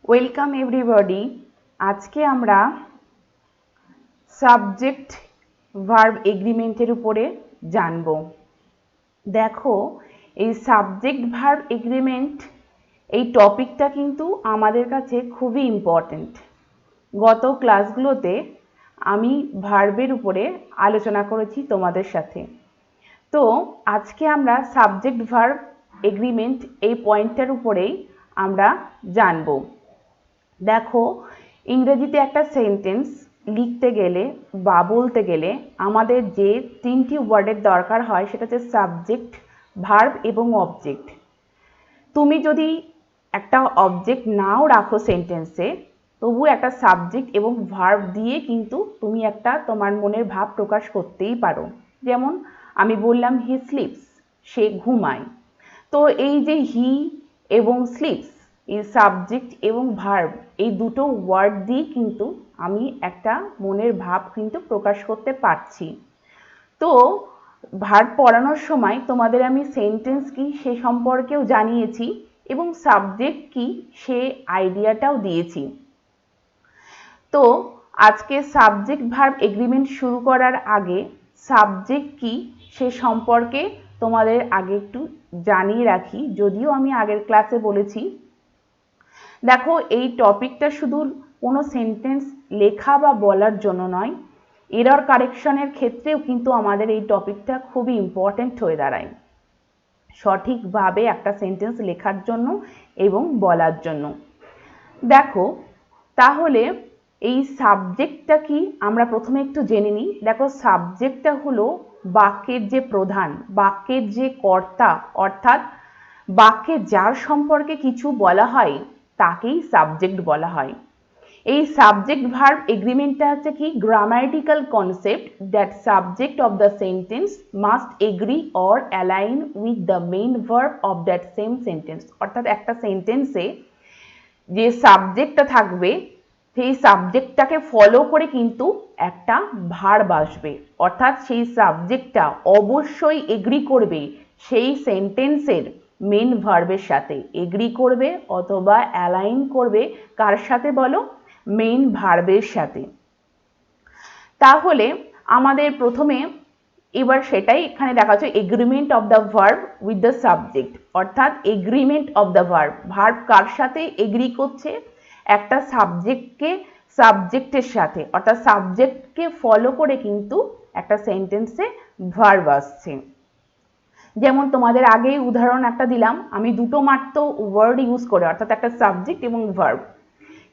Welcome everybody. আজকে আমরা subject verb এগ্রিমেন্টের উপরে জানব। দেখো, এই সাবজেক্ট ভার্ব এগ্রিমেন্ট এই টপিকটা কিন্তু আমাদের কাছে খুবই ইম্পর্ট্যান্ট। গত ক্লাসগুলোতে আমি ভার্বের উপরে আলোচনা করেছি তোমাদের সাথে। তো আজকে আমরা সাবজেক্ট ভার্ব এগ্রিমেন্ট এই পয়েন্টটার উপরেই আমরা জানব। দেখো, ইংরেজিতে একটা সেন্টেন্স লিখতে গেলে বা বলতে গেলে আমাদের যে তিনটি ওয়ার্ডের দরকার হয় সেটা হচ্ছে সাবজেক্ট, ভার্ব এবং অবজেক্ট। তুমি যদি একটা অবজেক্ট নাও রাখো সেন্টেন্সে, তবু একটা সাবজেক্ট এবং ভার্ব দিয়ে কিন্তু তুমি একটা তোমার মনের ভাব প্রকাশ করতেই পারো। যেমন আমি বললাম হি স্লিপস, সে ঘুমায়। তো এই যে হি এবং স্লিপস, এই সাবজেক্ট এবং ভার্ব এই দুটো ওয়ার্ড দিয়ে কিন্তু আমি একটা মনের ভাব কিন্তু প্রকাশ করতে পারছি। তো ভার্ব পড়ানোর সময় তোমাদের আমি সেন্টেন্স কি সে সম্পর্কেও জানিয়েছি এবং সাবজেক্ট কি সে আইডিয়াটাও দিয়েছি। তো আজকে সাবজেক্ট ভার্ব এগ্রিমেন্ট শুরু করার আগে সাবজেক্ট কি সে সম্পর্কে তোমাদের আগে একটু জানিয়ে রাখি, যদিও আমি আগের ক্লাসে বলেছি। দেখো, এই টপিকটা শুধু কোনো সেন্টেন্স লেখা বা বলার জন্য নয়, এরর কারেকশনের ক্ষেত্রেও কিন্তু আমাদের এই টপিকটা খুবই ইম্পর্ট্যান্ট হয়ে দাঁড়ায়, সঠিকভাবে একটা সেন্টেন্স লেখার জন্য এবং বলার জন্য। দেখো, তাহলে এই সাবজেক্টটা কি আমরা প্রথমে একটু জেনে নিই। দেখো, সাবজেক্টটা হলো বাক্যের যে প্রধান, বাক্যের যে কর্তা, অর্থাৎ বাক্যে যার সম্পর্কে কিছু বলা হয় তাকেই সাবজেক্ট বলা হয়। এই সাবজেক্ট ভার্ব এগ্রিমেন্টটা হচ্ছে কি grammatical concept that subject of the sentence must agree or align with the main verb of that same sentence. অর্থাৎ একটা সেন্টেন্সে যে সাবজেক্টটা থাকবে সেই সাবজেক্টটাকে ফলো করে কিন্তু একটা ভার্ব আসবে, অর্থাৎ সেই সাবজেক্টটা অবশ্যই এগ্রি করবে সেই সেন্টেন্সের মেন ভার্বের সাথে, এগ্রি করবে অথবা অ্যালাইন করবে কার সাথে বলো, মেইন ভার্বের সাথে। তাহলে আমাদের প্রথমে এবার সেটাই এখানে দেখা যাচ্ছে agreement of the verb with the subject, অর্থাৎ agreement of the verb, verb কার সাথে এগ্রি করছে, একটা সাবজেক্টকে সাবজেক্টের সাথে, অর্থাৎ সাবজেক্টকে ফলো করে কিন্তু একটা সেন্টেন্সে ভার্ব আসছে। যেমন তোমাদের আগেই উদাহরণ একটা দিলাম আমি দুটো মাত্র ওয়ার্ড ইউজ করে, অর্থাৎ একটা সাবজেক্ট এবং ভার্ব।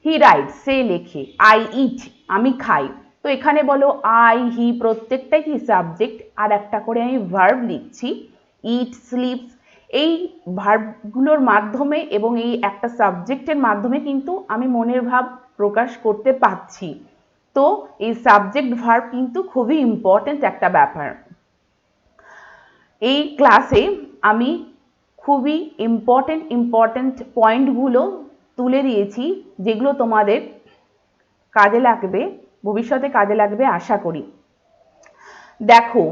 হি রাইটস, সে লেখে। আই ইট, আমি খাই। তো এখানে বলো আই, হি প্রত্যেকটাই কি সাবজেক্ট, আর একটা করে আমি ভার্ব লিখছি ইট, স্লিপস। এই ভার্বগুলোর মাধ্যমে এবং এই একটা সাবজেক্টের মাধ্যমে কিন্তু আমি মনের ভাব প্রকাশ করতে পারছি। তো এই সাবজেক্ট ভার্ব কিন্তু খুবই ইম্পর্ট্যান্ট একটা ব্যাপার। এই ক্লাসে আমি খুবই ইম্পর্ট্যান্ট পয়েন্টগুলো তুলে দিয়েছি, যেগুলো তোমাদের কাজে লাগবে, ভবিষ্যতে কাজে লাগবে আশা করি। দেখো,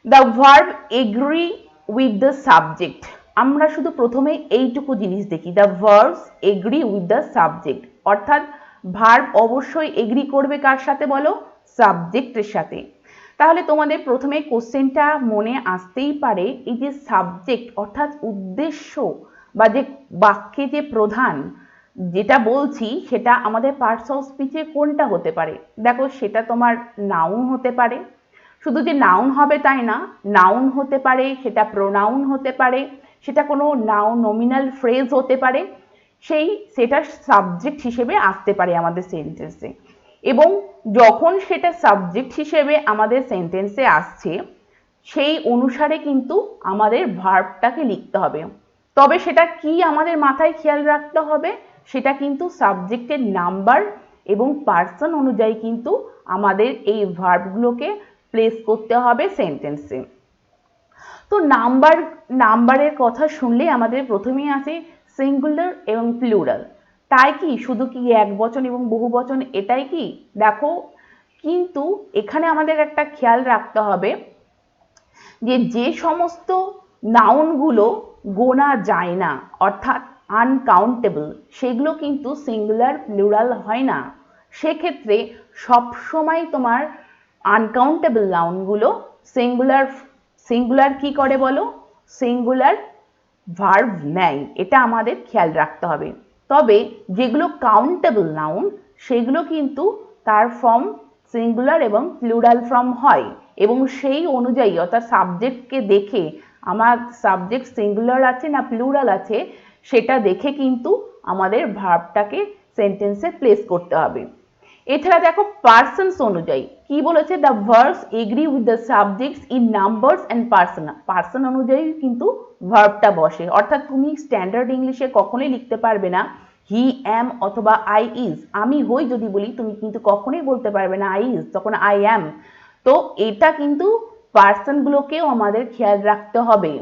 the verb agree with the subject, আমরা শুধু প্রথমে এইটুকু জিনিস দেখি, the verbs agree with the subject, অর্থাৎ ভার্ব অবশ্যই এগ্রি করবে কার সাথে বলো, সাবজেক্টের সাথে। তাহলে তোমাদের প্রথমে কোশ্চেনটা মনে আসতেই পারে, এই যে সাবজেক্ট অর্থাৎ উদ্দেশ্য বা যে বাক্যে যে প্রধান যেটা বলছি সেটা আমাদের পার্টস অফ স্পিচে কোনটা হতে পারে। দেখো, সেটা তোমার নাউন হতে পারে, শুধু যে নাউন হবে তাই না, নাউন হতে পারে, সেটা প্রোনাউন হতে পারে, সেটা কোনো নাউন নমিনাল ফ্রেজ হতে পারে, সেটা সাবজেক্ট হিসেবে আসতে পারে আমাদের সেন্টেন্সে। এবং যখন সেটা সাবজেক্ট হিসেবে আমাদের সেন্টেন্সে আসছে সেই অনুসারে কিন্তু আমাদের ভার্বটাকে লিখতে হবে। তবে সেটা কি আমাদের মাথায় খেয়াল রাখতে হবে, সেটা কিন্তু সাবজেক্টের নাম্বার এবং পার্সন অনুযায়ী কিন্তু আমাদের এই ভার্বগুলোকে প্লেস করতে হবে সেন্টেন্সে। তো নাম্বারের কথা শুনলে আমাদের প্রথমেই আসে সিঙ্গুলার এবং প্লুরাল। তাই কি শুধু কি এক বচন এবং বহু বচন এটাই কি? দেখো, কিন্তু এখানে আমাদের একটা খেয়াল রাখতে হবে যে যে সমস্ত নাউনগুলো গোনা যায় না, অর্থাৎ আনকাউন্টেবল, সেগুলো কিন্তু সিঙ্গুলার প্লুরাল হয় না। সেক্ষেত্রে সবসময় তোমার আনকাউন্টেবল নাউনগুলো সিঙ্গুলার কি করে বলো, সিঙ্গুলার ভার্ব নেয়, এটা আমাদের খেয়াল রাখতে হবে। তবে যেগুলো কাউন্টেবল নাউন সেগুলো কিন্তু তার ফর্ম সিঙ্গুলার এবং প্লুরাল ফর্ম হয়, এবং সেই অনুযায়ী অর্থাৎ সাবজেক্টকে দেখে আমার সাবজেক্ট সিঙ্গুলার আছে না প্লুরাল আছে সেটা দেখে কিন্তু আমাদের ভার্বটাকে সেন্টেন্সে প্লেস করতে হবে। এছাড়া দেখো পার্সনস অনুযায়ী কি বলেছে, the verbs agree with the subjects in numbers and person, person অনুযায়ী কিন্তু ভার্বটা বসে। অর্থাৎ তুমি স্ট্যান্ডার্ড ইংলিশে কখনোই লিখতে পারবে না হি অ্যাম অথবা আই ইজ, আমি হই যদি বলি তুমি কিন্তু কখনোই বলতে পারবে না আই ইজ, তখন আই অ্যাম। তো এটা কিন্তু পার্সনগুলোকেও আমাদের খেয়াল রাখতে হবে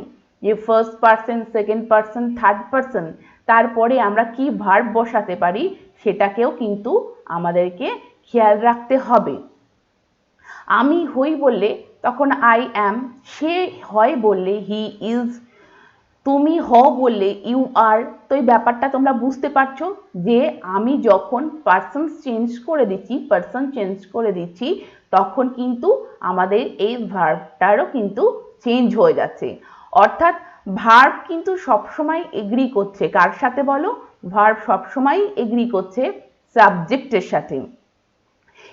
যে first person, second person, third person, তারপরে আমরা কি ভার্ব বসাতে পারি সেটাকেও কিন্তু আমাদেরকে খেয়াল রাখতে হবে। আমি হই বললে তখন আই অ্যাম, সে হয় বললে হি ইজ, তুমি হও বললে ইউ আর। তো এই ব্যাপারটা তোমরা বুঝতে পারছো যে আমি যখন পার্সন চেঞ্জ করে দিচ্ছি তখন কিন্তু আমাদের এই ভার্বটারও কিন্তু চেঞ্জ হয়ে যাচ্ছে। অর্থাৎ ভার্ব কিন্তু সবসময় এগ্রি করছে কার সাথে বলো, ভার্ব সবসময় এগ্রি করছে সাবজেক্টের সাথে।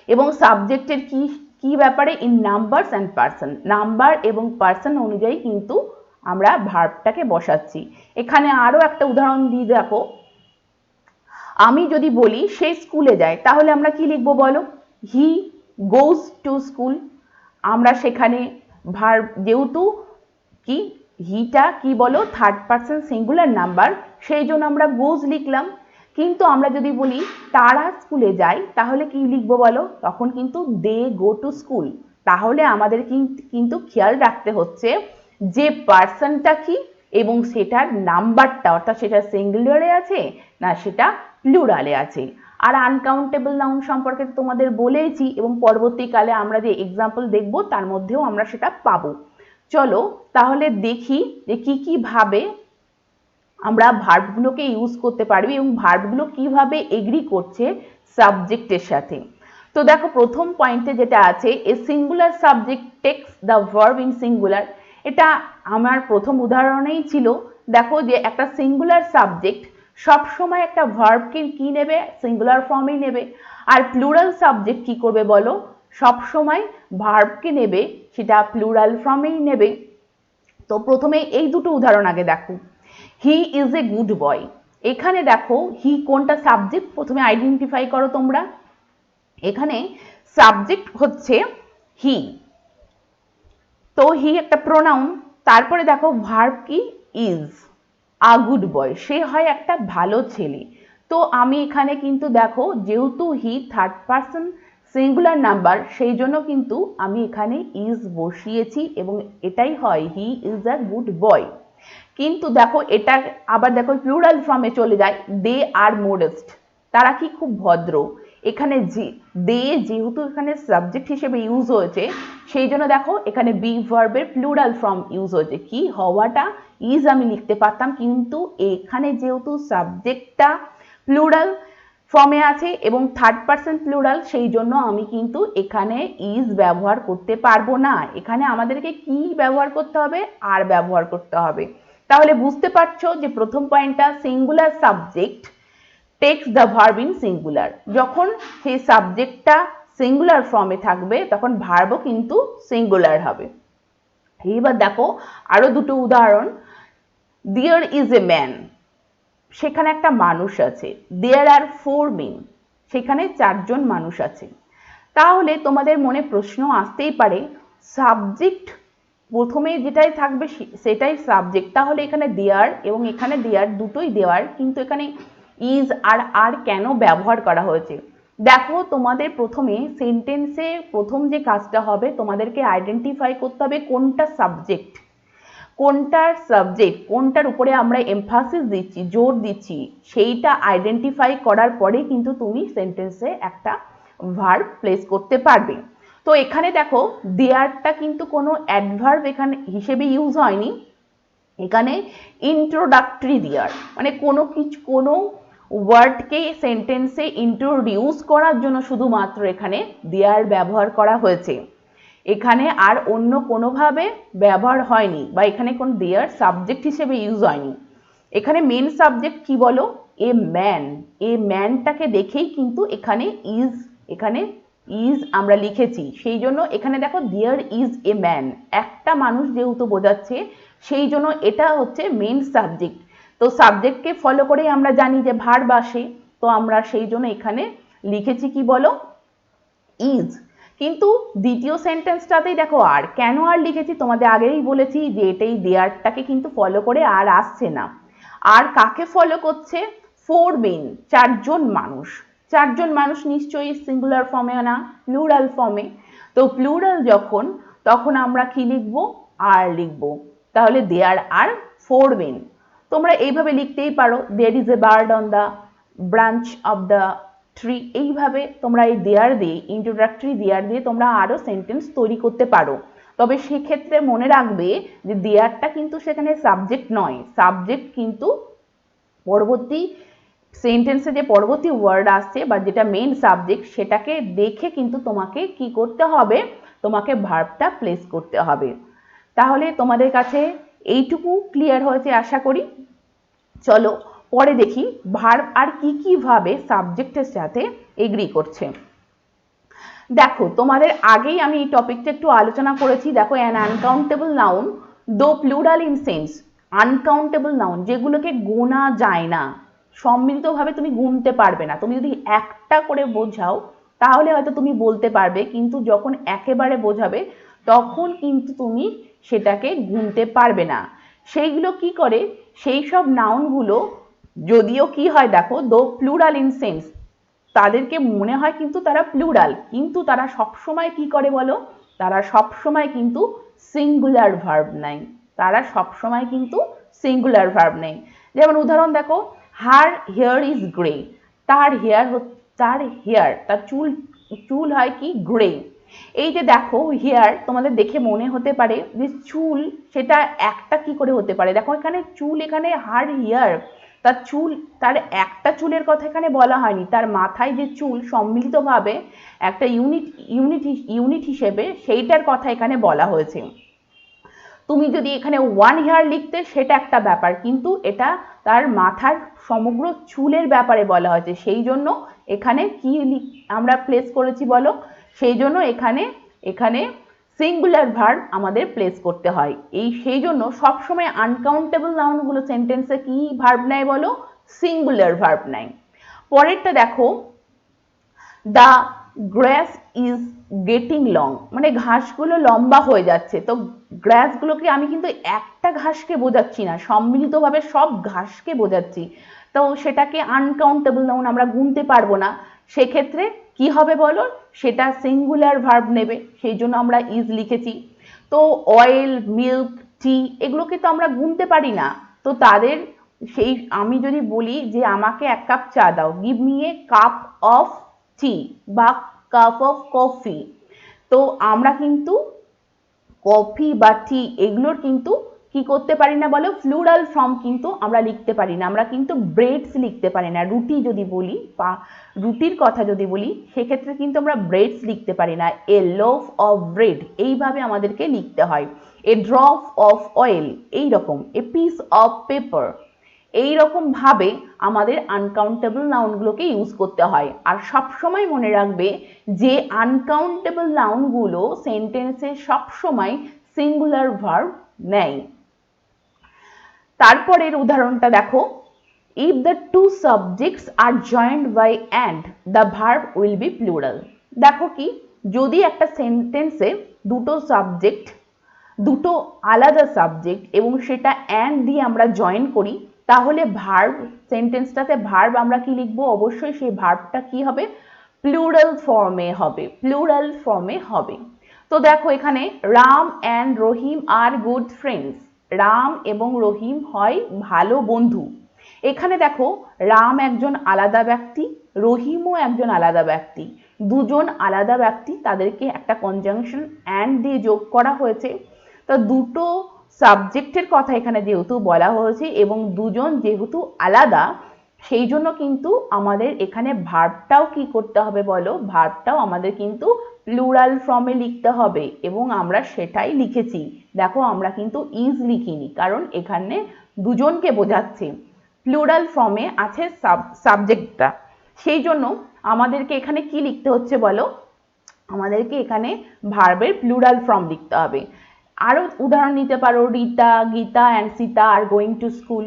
এবং সাবজেক্টের কি কি ব্যাপারে, in numbers and person, number এবং পার্সন অনুযায়ী কিন্তু আমরা ভার্বটাকে বসাচ্ছি। এখানে আরো একটা উদাহরণ দিয়ে দেখো, আমি যদি বলি সে স্কুলে যায় তাহলে আমরা কি লিখবো বলো, হি গোজ টু স্কুল। আমরা সেখানে ভার্ব যেহেতু কি হিটা কি বলো থার্ড পার্সন সিঙ্গুলার নাম্বার, সেই জন্য আমরা গোজ লিখলাম। কিন্তু আমরা যদি বলি তারা স্কুলে যায় তাহলে কি লিখবো বলো, তখন কিন্তু দে গো টু স্কুল। তাহলে আমাদের কিন্তু খেয়াল রাখতে হচ্ছে যে পার্সনটা কি এবং সেটার নাম্বারটা, অর্থাৎ সেটা সিঙ্গুলারে আছে না সেটা প্লুরালে আছে। আর আনকাউন্টেবল নাউন সম্পর্কে তোমাদের বলেইছি, এবং পরবর্তীকালে আমরা যে এক্সাম্পল দেখব তার মধ্যেও আমরা সেটা পাবো। চলো তাহলে দেখি যে কি ভাবে আমরা ভার্বগুলোকে ইউজ করতে পারবি এবং ভার্বগুলো কিভাবে এগ্রি করছে সাবজেক্টের সাথে। তো দেখো প্রথম পয়েন্টে যেটা আছে, a singular subject text the verb in singular, এটা আমার প্রথম উদাহরণেই ছিল। দেখো যে একটা সিঙ্গুলার সাবজেক্ট সবসময় একটা ভার্বকে কি নেবে, সিঙ্গুলার ফর্মেই নেবে। আর প্লুরাল সাবজেক্ট কি করবে বলো, সবসময় ভার্বকে নেবে, সেটা প্লুরাল ফর্মেই নেবে। তো প্রথমে এই দুটো উদাহরণ আগে দেখো, he is a good boy. এখানে দেখো হি কোনটা সাবজেক্ট, প্রথমে আইডেন্টিফাই করো তোমরা। এখানে সাবজেক্ট হচ্ছে হি, তো হি একটা প্রোনাউন। তারপরে দেখো ভার্ব কি, ইজ, আ গুড বয়, সে হয় একটা ভালো ছেলে। তো আমি এখানে কিন্তু দেখো যেহেতু he third person singular number সেই জন্য কিন্তু আমি এখানে ইজ বসিয়েছি এবং এটাই হয় he is a good boy. কিন্তু দেখো এটা আবার দেখো প্লুরাল ফর্মে চলে যায়, দে আর মোডেস্ট, তারা কি খুব ভদ্র। এখানে দে যেহেতু এখানে সাবজেক্ট হিসেবে ইউজ হয়েছে সেই জন্য দেখো এখানে বি ভার্বের প্লুরাল ফর্ম ইউজ হয়েছে, কি হওয়াটা ইজ আমি লিখতে পারতাম, কিন্তু এখানে যেহেতু সাবজেক্টটা প্লুরাল ফর্মে আছে এবং থার্ড পার্সন প্লুরাল সেই জন্য আমি কিন্তু এখানে ইজ ব্যবহার করতে পারবো না। এখানে আমাদেরকে কি ব্যবহার করতে হবে, আর ব্যবহার করতে হবে। তাহলে বুঝতে পারছো যে প্রথম পয়েন্টটা, singular subject text the verb in singular, যখন সেই সাবজেক্টটা সিঙ্গুলার ফর্মে থাকবে তখন ভার্বও কিন্তু সিঙ্গুলার হবে। এবার দেখো আরো দুটো উদাহরণ, দেয়ার ইজ এ ম্যান, সেখানে একটা মানুষ আছে, দেয়ার আর 4 men, সেখানে 4 জন মানুষ আছে। তাহলে তোমাদের মনে প্রশ্ন আসতেই পারে, সাবজেক্ট প্রথমে যেটাই থাকবে সেটাই সাবজেক্ট, তাহলে এখানে দেয়ার এবং এখানে দেয়ার দুটোই দেওয়ার, কিন্তু এখানে ইজ আর কেন ব্যবহার করা হয়েছে। দেখো তোমাদের প্রথমে সেন্টেন্সে প্রথম যে কাজটা হবে তোমাদেরকে আইডেন্টিফাই করতে হবে কোনটা সাবজেক্ট, কোনটার উপরে আমরা এমফাসিস দিচ্ছি, জোর দিচ্ছি, সেইটা আইডেন্টিফাই করার পরে কিন্তু তুমি সেন্টেন্সে একটা ভার্ব প্লেস করতে পারবে। তো এখানে দেখো দেয়ারটা কিন্তু কোনো অ্যাডভার্ব এখানে হিসেবে ইউজ হয়নি, এখানে ইন্ট্রোডাক্টরি দেয়ার মানে কোনো ওয়ার্ডকে সেন্টেন্সে ইন্ট্রোডিউস করার জন্য শুধুমাত্র এখানে দেয়ার ব্যবহার করা হয়েছে। এখানে আর অন্য কোনোভাবে ব্যবহার হয়নি বা এখানে কোন দেয়ার সাবজেক্ট হিসেবে ইউজ হয়নি। এখানে মেন সাবজেক্ট কি বলো, এ ম্যান। এ ম্যানটাকে দেখেই কিন্তু এখানে ইজ আমরা লিখেছি, সেই জন্য এখানে দেখো দেয়ার ইজ এ ম্যান, একটা মানুষ যেহেতু বোঝাচ্ছে সেই জন্য এটা হচ্ছে মেন সাবজেক্ট। তো সাবজেক্টকে ফলো করেই আমরা জানি যে ভার্ব আসে, তো আমরা সেই জন্য এখানে লিখেছি কি বলো, ইজ। কিন্তু দ্বিতীয় সেন্টেন্সটাতেই দেখো আর, কেন আর লিখেছি তোমাদের আগেই বলেছি যে এটাই দেয়ারটাকে কিন্তু ফলো করে আর আসছে না। আর কাকে ফলো করছে, ফোর মেন, চারজন মানুষ। চারজন মানুষ নিশ্চয়ই সিঙ্গুলার ফর্মে না, প্লুরাল ফর্মে। তো প্লুরাল যখন, তখন আমরা কি লিখবো, আর লিখবো। তাহলে দেয়ার আর ফোর মেন। তোমরা এইভাবে লিখতেই পারো, there is a bird on the branch of the tree. এইভাবে তোমরা এই দেয়ার দিয়ে, ইন্ট্রোডাক্টরি দেয়ার দিয়ে তোমরা আরো সেন্টেন্স তৈরি করতে পারো। তবে সেক্ষেত্রে মনে রাখবে যে দেয়ারটা কিন্তু সেখানে সাবজেক্ট নয়, সাবজেক্ট কিন্তু পরবর্তী সেন্টেন্সে যে পরবর্তী ওয়ার্ড আসছে বা যেটা মেইন সাবজেক্ট সেটাকে দেখে কিন্তু তোমাকে কি করতে হবে, তোমাকে ভার্বটা প্লেস করতে হবে। তাহলে তোমাদের কাছে এইটুকু ক্লিয়ার হয়েছে আশা করি। চলো পরে দেখি ভার্ব আর কি ভাবে সাবজেক্টের সাথে এগ্রি করছে। দেখো তোমাদের আগেই আমি এই টপিকটা একটু আলোচনা করেছি। দেখো অ্যান আনকাউন্টেবল নাউন দো plural in sense, uncountable noun যেগুলোকে গোনা যায় না, সম্মিলিতভাবে তুমি গুনতে পারবে না। তুমি যদি একটা করে বোঝাও তাহলে হয়তো তুমি বলতে পারবে, কিন্তু যখন একেবারে বোঝাবে তখন কিন্তু তুমি সেটাকে গুনতে পারবে না। সেইগুলো কি করে, সেই সব নাউনগুলো যদিও কি হয় দেখো, দো প্লুরাল ইন সেন্স, তাদেরকে মনে হয় কিন্তু তারা প্লুরাল, কিন্তু তারা সবসময় কি করে বলো, তারা সবসময় কিন্তু সিঙ্গুলার ভার্ব নেয়। তারা সবসময় কিন্তু সিঙ্গুলার ভার্ব নেয়। যেমন উদাহরণ দেখো, হার হেয়ার ইজ গ্রে, তার হেয়ার তার চুল হয় কি গ্রে। এই যে দেখো হেয়ার, তোমাদের দেখে মনে হতে পারে যে চুল, সেটা একটা কি করে হতে পারে, দেখো এখানে চুল, এখানে হার হেয়ার, তার চুল, তার একটা চুলের কথা এখানে বলা হয়নি, তার মাথায় যে চুল সম্মিলিতভাবে একটা ইউনিট হিসেবে সেইটার কথা এখানে বলা হয়েছে। তুমি যদি এখানে ওয়ান হেয়ার লিখতে সেটা একটা ব্যাপার, কিন্তু এটা তার মাথার সমগ্র চুলের ব্যাপারে বলা হয়েছে, সেই জন্য এখানে কি আমরা প্লেস করেছি বলো, সেই জন্য এখানে সিঙ্গুলার ভার্ব আমাদের প্লেস করতে হয়। সেই জন্য সবসময় আনকাউন্টেবল নাউনগুলো সেন্টেন্সে কি ভার্ব নেয় বলো, সিঙ্গুলার ভার্ব নেয়। পরেরটা দেখো, the grass is getting long, মানে ঘাসগুলো লম্বা হয়ে যাচ্ছে। তো গ্রাসগুলোকে আমি কিন্তু একটা ঘাসকে বোঝাচ্ছি না, সম্মিলিতভাবে সব ঘাসকে বোঝাচ্ছি। তো সেটাকে আনকাউন্টেবল নাউন আমরা গুনতে পারবো না, সেক্ষেত্রে কি হবে বলো, সেটা সিঙ্গুলার ভার্ব নেবে, সেই জন্য আমরা ইজ লিখেছি। তো অয়েল, মিল্ক, টি এগুলোকে তো আমরা গুনতে পারি না। তো তাদের সেই, আমি যদি বলি যে আমাকে এক কাপ চা দাও, give me a cup of tea বা কাপ অফ কফি, তো আমরা কিন্তু কফি বা টি এগুলোর কিন্তু কি করতে পারি না বলো, প্লুরাল ফর্ম কিন্তু আমরা লিখতে পারি না। আমরা কিন্তু ব্রেডস লিখতে পারি না, রুটি যদি বলি বা রুটির কথা যদি বলি সেক্ষেত্রে কিন্তু আমরা ব্রেডস লিখতে পারি না, এ লোফ অফ ব্রেড এইভাবে আমাদেরকে লিখতে হয়, এ ড্রপ অফ অয়েল এইরকম, এ পিস অফ পেপার এইরকম ভাবে আমাদের আনকাউন্টেবল নাউনগুলোকে ইউজ করতে হয়। আর সবসময় মনে রাখবে যে আনকাউন্টেবল নাউনগুলো সেন্টেন্সে সবসময় সিঙ্গুলার ভার্ব নেয়। তারপরের উদাহরণটা দেখো, if the two subjects are joined by and the verb will be plural। দেখো কি, যদি একটা সেন্টেন্সে দুটো আলাদা সাবজেক্ট এবং সেটা অ্যান্ড দিয়ে আমরা জয়েন করি, তাহলে ভার্ব, সেন্টেন্সটাতে ভার্ব আমরা কি লিখবো, অবশ্যই সেই ভার্বটা কি হবে, প্লুরাল ফর্মে হবে, প্লুরাল ফর্মে হবে। তো দেখো এখানে Ram and Rahim are good friends, Ram এবং রহিম হয় ভালো বন্ধু। এখানে দেখো রাম একজন আলাদা ব্যক্তি, রহিমও একজন আলাদা ব্যক্তি, দুজন আলাদা ব্যক্তি, তাদেরকে একটা কনজাংশন অ্যান্ড দিয়ে যোগ করা হয়েছে। তো দুটো সাবজেক্টের কথা এখানে যেহেতু বলা হয়েছে এবং দুজন যেহেতু আলাদা, সেই জন্য কিন্তু আমাদের এখানে ভার্বটাও কি করতে হবে বলো, ভার্বটাও আমাদের কিন্তু প্লুরাল ফর্মে লিখতে হবে এবং আমরা সেটাই লিখেছি। দেখো আমরা কিন্তু ইজ লিখিনি, কারণ এখানে দুজনকে বোঝাচ্ছে, প্লুরাল ফর্মে আছে সাবজেক্টটা, সেই জন্য আমাদেরকে এখানে কি লিখতে হচ্ছে বলো, আমাদেরকে এখানে ভার্বের প্লুরাল ফর্ম লিখতে হবে। আরো উদাহরণ নিতে পারো, Rita, Gita and Sita are going to school.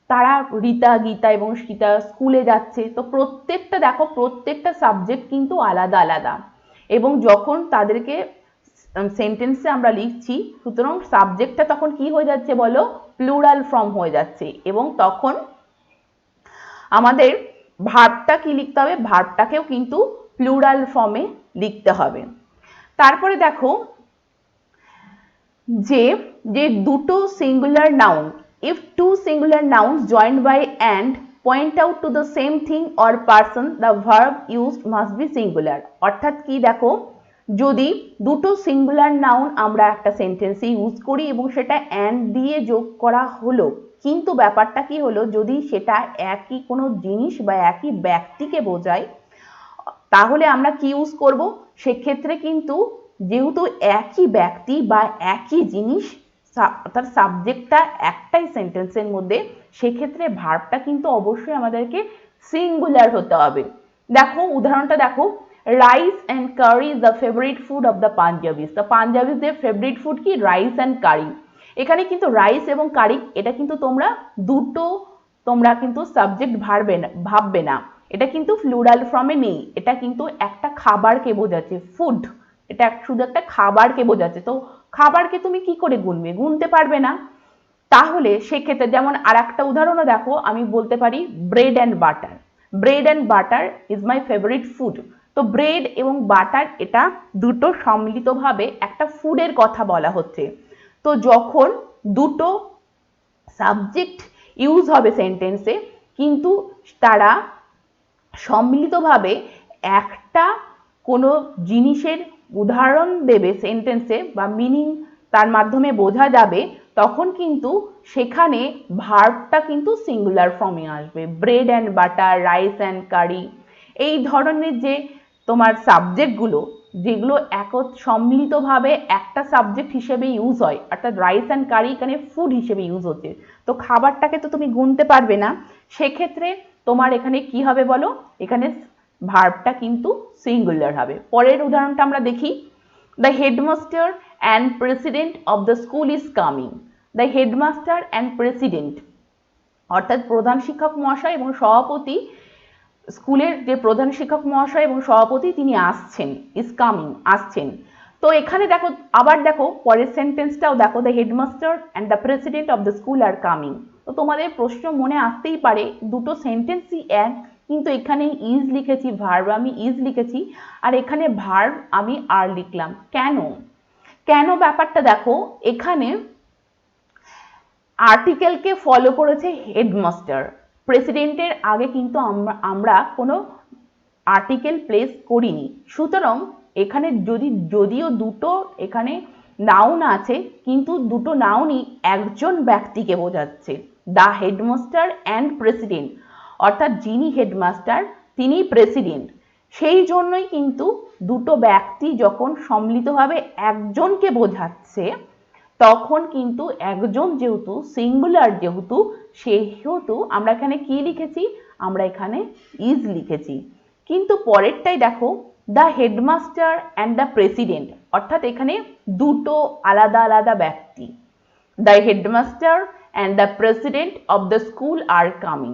তারা, রীতা, গীতা এবং সীতা স্কুলে যাচ্ছে। তো প্রত্যেকটা দেখো, প্রত্যেকটা সাবজেক্ট কিন্তু আলাদা আলাদা, এবং যখন তাদেরকে সেন্টেন্সে আমরা লিখছি, সুতরাং সাবজেক্টটা তখন কি হয়ে যাচ্ছে বলো, প্লুরাল ফর্ম হয়ে যাচ্ছে, এবং তখন আমাদের ভার্বটা কি লিখতে হবে, ভার্বটাকেও কিন্তু প্লুরাল ফর্মে লিখতে হবে। তারপরে দেখো যে যে দুটো singular noun, if two singular nouns joined by and point out to the same thing or person, the verb used must be singular। অর্থাৎ কি দেখো, যদি দুটো সিঙ্গুলার নাউন আমরা একটা সেন্টেন্সে ইউজ করি এবং সেটা and দিয়ে যোগ করা হলো, কিন্তু ব্যাপারটা কি হলো, যদি সেটা একই কোনো জিনিস বা একই ব্যক্তিকে বোঝায়, তাহলে আমরা কি ইউজ করব, সেক্ষেত্রে কিন্তু যেহেতু একই ব্যক্তি বা একই জিনিস, অর্থাৎ সাবজেক্টটা একটাই সেন্টেন্সের মধ্যে, সেক্ষেত্রে ভার্বটা কিন্তু অবশ্যই আমাদেরকে সিঙ্গুলার হতে হবে। দেখো উদাহরণটা দেখো, rice and curry is the favourite food of the Punjabis. The পাঞ্জাবিজদের ফেভারিট ফুড কি, রাইস অ্যান্ড কারি। এখানে কিন্তু রাইস এবং কারি, এটা কিন্তু তোমরা দুটো, তোমরা কিন্তু সাবজেক্ট ভাববে না, এটা কিন্তু প্লুরাল ফর্মে নেই, এটা কিন্তু একটা খাবারকে বোঝাচ্ছে, ফুড, এটা শুধু একটা খাবারকে বোঝাচ্ছে। তো খাবারকে তুমি কি করে গুনবে, গুনতে পারবে না। তাহলে সেক্ষেত্রে যেমন আর একটা উদাহরণও দেখো, আমি বলতে পারি bread and butter, bread and butter is my favourite food. তো ব্রেড এবং বাটার, এটা দুটো সম্মিলিতভাবে একটা ফুডের কথা বলা হচ্ছে। তো যখন দুটো সাবজেক্ট ইউজ হবে সেন্টেন্সে, কিন্তু তারা সম্মিলিতভাবে একটা কোনো জিনিসের উদাহরণ দেবে সেন্টেন্সে, বা মিনিং তার মাধ্যমে বোঝা যাবে, তখন কিন্তু সেখানে ভার্বটা কিন্তু সিঙ্গুলার ফর্মে আসবে। Bread and butter, rice and curry, এই ধরনের যে তোমার সাবজেক্টগুলো, যেগুলো সম্মিলিতভাবে একটা সাবজেক্ট হিসেবে ইউজ হয়, অর্থাৎ রাইস অ্যান্ড কারি এখানে ফুড হিসেবে ইউজ হচ্ছে, তো খাবারটাকে তো তুমি গুনতে পারবে না, সেক্ষেত্রে তোমার এখানে কি হবে বলো, এখানে ভার্বটা কিন্তু সিঙ্গুলার হবে। পরের উদাহরণটা আমরা দেখি, the headmaster and president of the school is coming. The headmaster and president, অর্থাৎ প্রধান শিক্ষক মহাশয় এবং সভাপতি, স্কুলের যে প্রধান শিক্ষক মহাশয় এবং সভাপতি, তিনি আসছেন, ইজ কামিং, আসছেন। তো এখানে দেখো, আবার দেখো পরের সেন্টেন্সটাও দেখো, the headmaster and the president of the school are coming. তো তোমাদের প্রশ্ন মনে আসতেই পারে, দুটো সেন্টেন্সই এক, কিন্তু এখানে ইজ লিখেছি, ভার্ব আমি ইজ লিখেছি, আর এখানে ভার্ব আমি আর লিখলাম, কেন? কেন ব্যাপারটা দেখো, এখানে আর্টিকেলকে ফলো করেছে হেডমাস্টার, প্রেসিডেন্টের আগে কিন্তু আমরা কোনো আর্টিকেল প্লেস করিনি, সুতরাং এখানে যদিও দুটো এখানে নাউন আছে, কিন্তু দুটো নাউনই একজন ব্যক্তিকে বোঝাচ্ছে, দ্য হেডমাস্টার অ্যান্ড প্রেসিডেন্ট, অর্থাৎ যিনি হেডমাস্টার তিনি প্রেসিডেন্ট, সেই জন্যই কিন্তু দুটো ব্যক্তি যখন সম্মিলিতভাবে একজনকে বোঝাচ্ছে, তখন কিন্তু একজন যেহেতু সিঙ্গুলার, যেহেতু সেহেতু আমরা এখানে কি লিখেছি, আমরা এখানে ইজ লিখেছি। কিন্তু পরেরটাই দেখো, the headmaster and the president, অর্থাৎ এখানে দুটো আলাদা আলাদা ব্যক্তি, the headmaster and the president of the school are coming,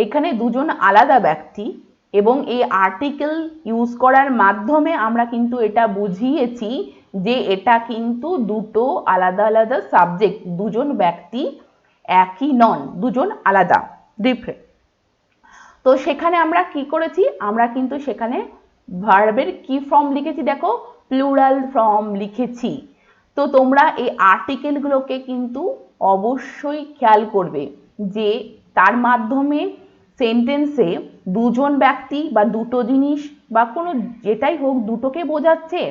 এখানে দুজন আলাদা ব্যক্তি, এবং এই আর্টিকেল ইউজ করার মাধ্যমে আমরা কিন্তু এটা বুঝিয়েছি যে এটা কিন্তু দুটো আলাদা আলাদা সাবজেক্ট, দুজন ব্যক্তি একই নন, দুজন আলাদা, ডিফারেন্ট। তো সেখানে আমরা কি করেছি, আমরা কিন্তু সেখানে ভার্বের কি ফর্ম লিখেছি দেখো, প্লুরাল ফর্ম লিখেছি। তো তোমরা এই আর্টিকেলগুলোকে কিন্তু অবশ্যই খেয়াল করবে যে তার মাধ্যমে সেন্টেন্সে দুজন ব্যক্তি বা দুটো জিনিস বা কোনো যেটাই হোক দুটোকে বোঝাচ্ছে,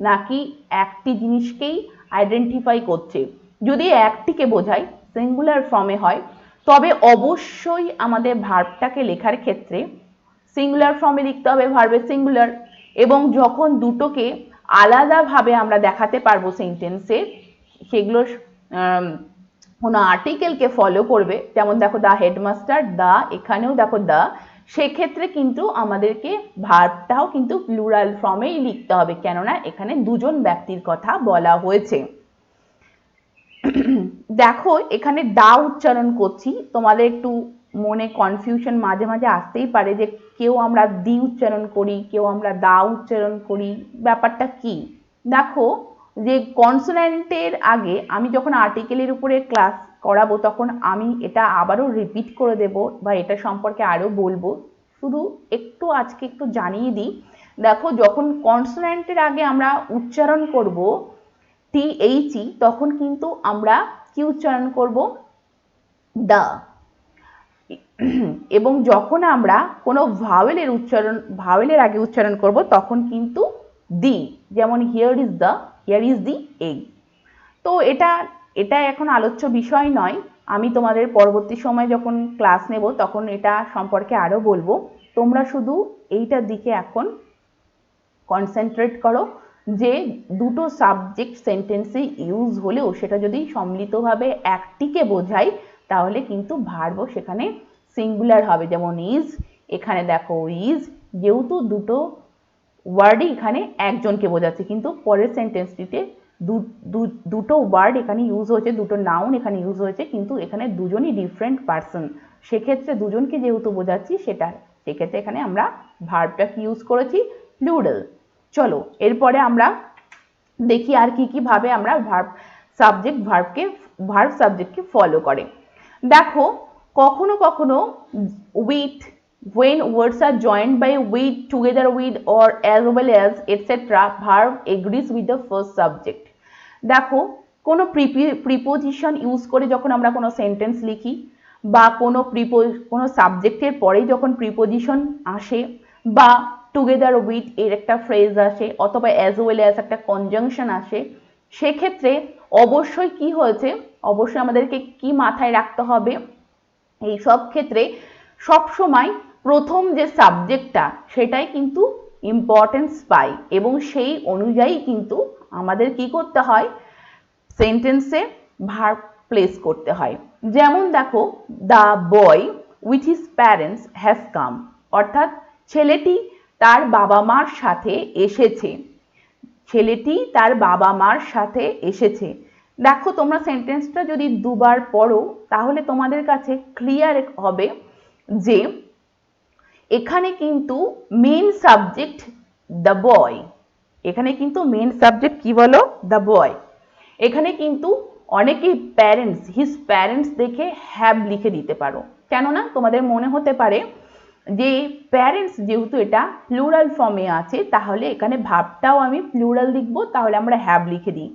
নাকি একটি জিনিসকেই আইডেন্টিফাই করছে। যদি একটিকে বোঝায় সিঙ্গুলার ফর্মে হয় তবে অবশ্যই আমাদের ভার্বটাকে লেখার ক্ষেত্রে সিঙ্গুলার ফর্মে লিখতে হবে, ভার্বের সিঙ্গুলার। এবং যখন দুটোকে আলাদাভাবে আমরা দেখাতে পারবো সেন্টেন্সে, সেগুলো কোনো আর্টিকেলকে ফলো করবে, যেমন দেখো দ্য হেডমাস্টার, দ্য, এখানেও দেখো দ্য, সেক্ষেত্রে কিন্তু আমাদেরকে ভার্বটাও কিন্তু প্লুরাল ফর্মেই লিখতে হবে, কেননা এখানে দুজন ব্যক্তির কথা বলা হয়েছে। দেখো এখানে দা উচ্চারণ করছি, তোমাদের একটু মনে কনফিউশন মাঝে মাঝে আসতেই পারে যে কেউ আমরা দি উচ্চারণ করি, কেউ আমরা দা উচ্চারণ করি, ব্যাপারটা কি? দেখো যে কনসোনেন্টের আগে আমি যখন আর্টিকেলের উপরে ক্লাস করাবো তখন আমি এটা আবারও রিপিট করে দেব বা এটা সম্পর্কে আরও বলবো, শুধু একটু আজকে একটু জানিয়ে দিই। দেখো যখন কনসোনেন্টের আগে আমরা উচ্চারণ করব THE, তখন কিন্তু আমরা কি উচ্চারণ করব? দা। এবং যখন আমরা কোনো ভাওয়েলের আগে উচ্চারণ করব তখন কিন্তু দি, যেমন here is the, here is the egg. তো এটা এখন আলোচ্য বিষয় নয়, আমি তোমাদের পরবর্তী সময় যখন ক্লাস নেব তখন এটা সম্পর্কে আরও বলবো। তোমরা শুধু এইটার দিকে এখন কনসেন্ট্রেট করো যে দুটো সাবজেক্ট সেন্টেন্সে ইউজ হলেও সেটা যদি সম্মিলিতভাবে একটিকে বোঝায় তাহলে কিন্তু ভার্বও সেখানে সিঙ্গুলার হবে, যেমন ইজ, এখানে দেখো ইজ, যেহেতু দুটো ওয়ার্ডই এখানে একজনকে বোঝাচ্ছে, কিন্তু পরের সেন্টেন্সটিতে দুটো ওয়ার্ড এখানে ইউজ হয়েছে, দুটো নাউন এখানে ইউজ হয়েছে, কিন্তু এখানে দুজনই ডিফারেন্ট পার্সন, সেক্ষেত্রে দুজনকে যেহেতু বোঝাচ্ছি সেক্ষেত্রে এখানে আমরা ভার্বটা কি ইউজ করেছি? প্লুরাল। চলো এরপরে আমরা দেখি আর কি ভাবে আমরা ভার্ব সাবজেক্টকে ফলো করে। দেখো কখনো কখনো with, when words are joined by with, together with, or as well as, etc., verb agrees with the first subject. দেখো কোনো প্রিপোজিশন ইউজ করে যখন আমরা কোনো সেন্টেন্স লিখি বা কোনো সাবজেক্টের পরেই যখন প্রিপোজিশন আসে বা টুগেদার উইথ এর একটা ফ্রেজ আসে অথবা অ্যাজ ওয়েল অ্যাজ একটা কনজাংশন আসে, সেক্ষেত্রে অবশ্যই কি হয়েছে, অবশ্যই আমাদেরকে কি মাথায় রাখতে হবে? এই সব ক্ষেত্রে সবসময় প্রথম যে সাবজেক্টটা সেটাই কিন্তু ইম্পর্টেন্স পায় এবং সেই অনুযায়ী কিন্তু আমাদের কি করতে হয়? সেন্টেন্সে ভার্ব প্লেস করতে হয়। যেমন দেখো the boy with his parents has come, অর্থাৎ ছেলেটি তার বাবা মার সাথে এসেছে, ছেলেটি তার বাবা মার সাথে এসেছে। দেখো তোমরা সেন্টেন্সটা যদি দুবার পড়ো তাহলে তোমাদের কাছে ক্লিয়ার হবে যে এখানে কিন্তু মেন সাবজেক্ট দ্য বয়, এখানে কিন্তু মেন সাবজেক্ট কি বলো? The boy. এখানে কিন্তু অনেকেই হিজ প্যারেন্টস দেখে হ্যাভ লিখে দিতে পারো, কেননা তোমাদের মনে হতে পারে যে প্যারেন্টস যেহেতু এটা প্লুরাল ফর্মে আছে তাহলে এখানে ভার্বটাও আমি প্লুরাল লিখবো, তাহলে আমরা হ্যাভ লিখে দিই।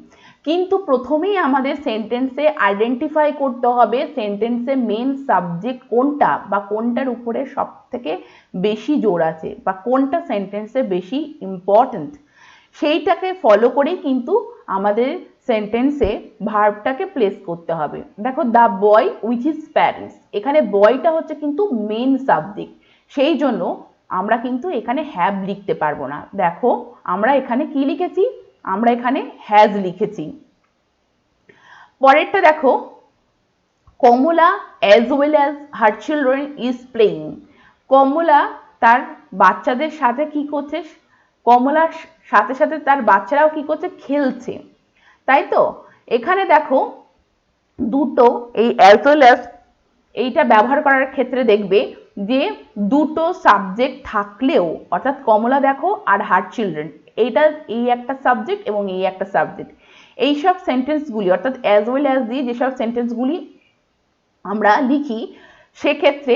কিন্তু প্রথমেই আমাদের সেন্টেন্সে আইডেন্টিফাই করতে হবে সেন্টেন্সে মেন সাবজেক্ট কোনটা বা কোনটার উপরে সব থেকে বেশি জোর আছে বা কোনটা সেন্টেন্সে বেশি ইম্পর্ট্যান্ট, সেইটাকে ফলো করেই কিন্তু আমাদের সেন্টেন্সে ভার্বটাকে প্লেস করতে হবে। দেখো the boy with his parents, এখানে বয়টা হচ্ছে কিন্তু মেন সাবজেক্ট, সেই জন্য আমরা কিন্তু এখানে হ্যাভ লিখতে পারবো না। দেখো আমরা এখানে কি লিখেছি? আমরা এখানে হ্যাজ লিখেছি। পরেরটা দেখো Kamala as well as her children is playing, Kamala তার বাচ্চাদের সাথে কি করছে? কমলার সাথে সাথে তার বাচ্চারাও কি করছে? খেলছে, তাই তো? এখানে দেখো দুটো এই অ্যাজ ওয়েল অ্যাজ এইটা ব্যবহার করার ক্ষেত্রে দেখবে যে দুটো সাবজেক্ট থাকলেও, অর্থাৎ কমলা দেখো আর হার চিলড্রেন, এই একটা সাবজেক্ট এবং এই একটা সাবজেক্ট, এইসব সেন্টেন্সগুলি অর্থাৎ অ্যাজ ওয়েল অ্যাজ দিয়ে যেসব সেন্টেন্সগুলি আমরা লিখি সেক্ষেত্রে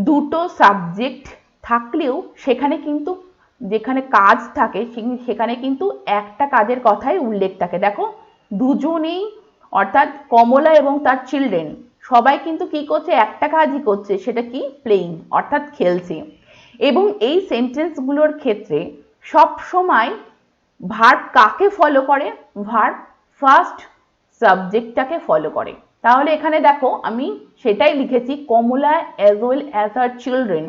দুটো সাবজেক্ট থাকলেও সেখানে কিন্তু যেখানে কাজ থাকে সেখানে কিন্তু একটা কাজের কথাই উল্লেখ থাকে। দেখো দুজনেই অর্থাৎ কমলা এবং তার চিলড্রেন সবাই কিন্তু কি করছে? একটা কাজই করছে, সেটা কি? প্লেইং, অর্থাৎ খেলছে। এবং এই সেন্টেন্সগুলোর ক্ষেত্রে সব সময় ভার্ব কাকে ফলো করে? ভার্ব ফার্স্ট সাবজেক্টটাকে ফলো করে। তাহলে এখানে দেখো আমি সেটাই লিখেছি, Kamala as well as her children.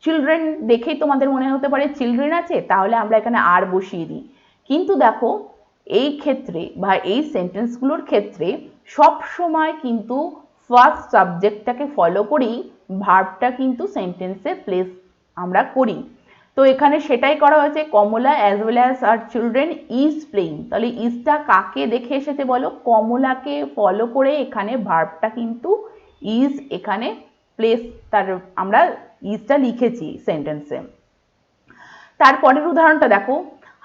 Children দেখেই তোমাদের মনে হতে পারে চিলড্রেন আছে, তাহলে আমরা এখানে আর বসিয়ে দিই। কিন্তু দেখো এই ক্ষেত্রে বা এই সেন্টেন্সগুলোর ক্ষেত্রে সব সময় কিন্তু ফার্স্ট সাবজেক্টটাকে ফলো করেই ভার্বটা কিন্তু সেন্টেন্সে প্লেস আমরা করি। তো এখানে সেটাই করা হয়েছে, Kamala as well as her children is playing. তাহলে ইজটা কাকে দেখে এসেছে বলো? কমলাকে ফলো করে এখানে ভার্বটা কিন্তু ইজ এখানে প্লেস, তার আমরা ইজটা লিখেছি সেন্টেন্সে। তারপরের উদাহরণটা দেখো,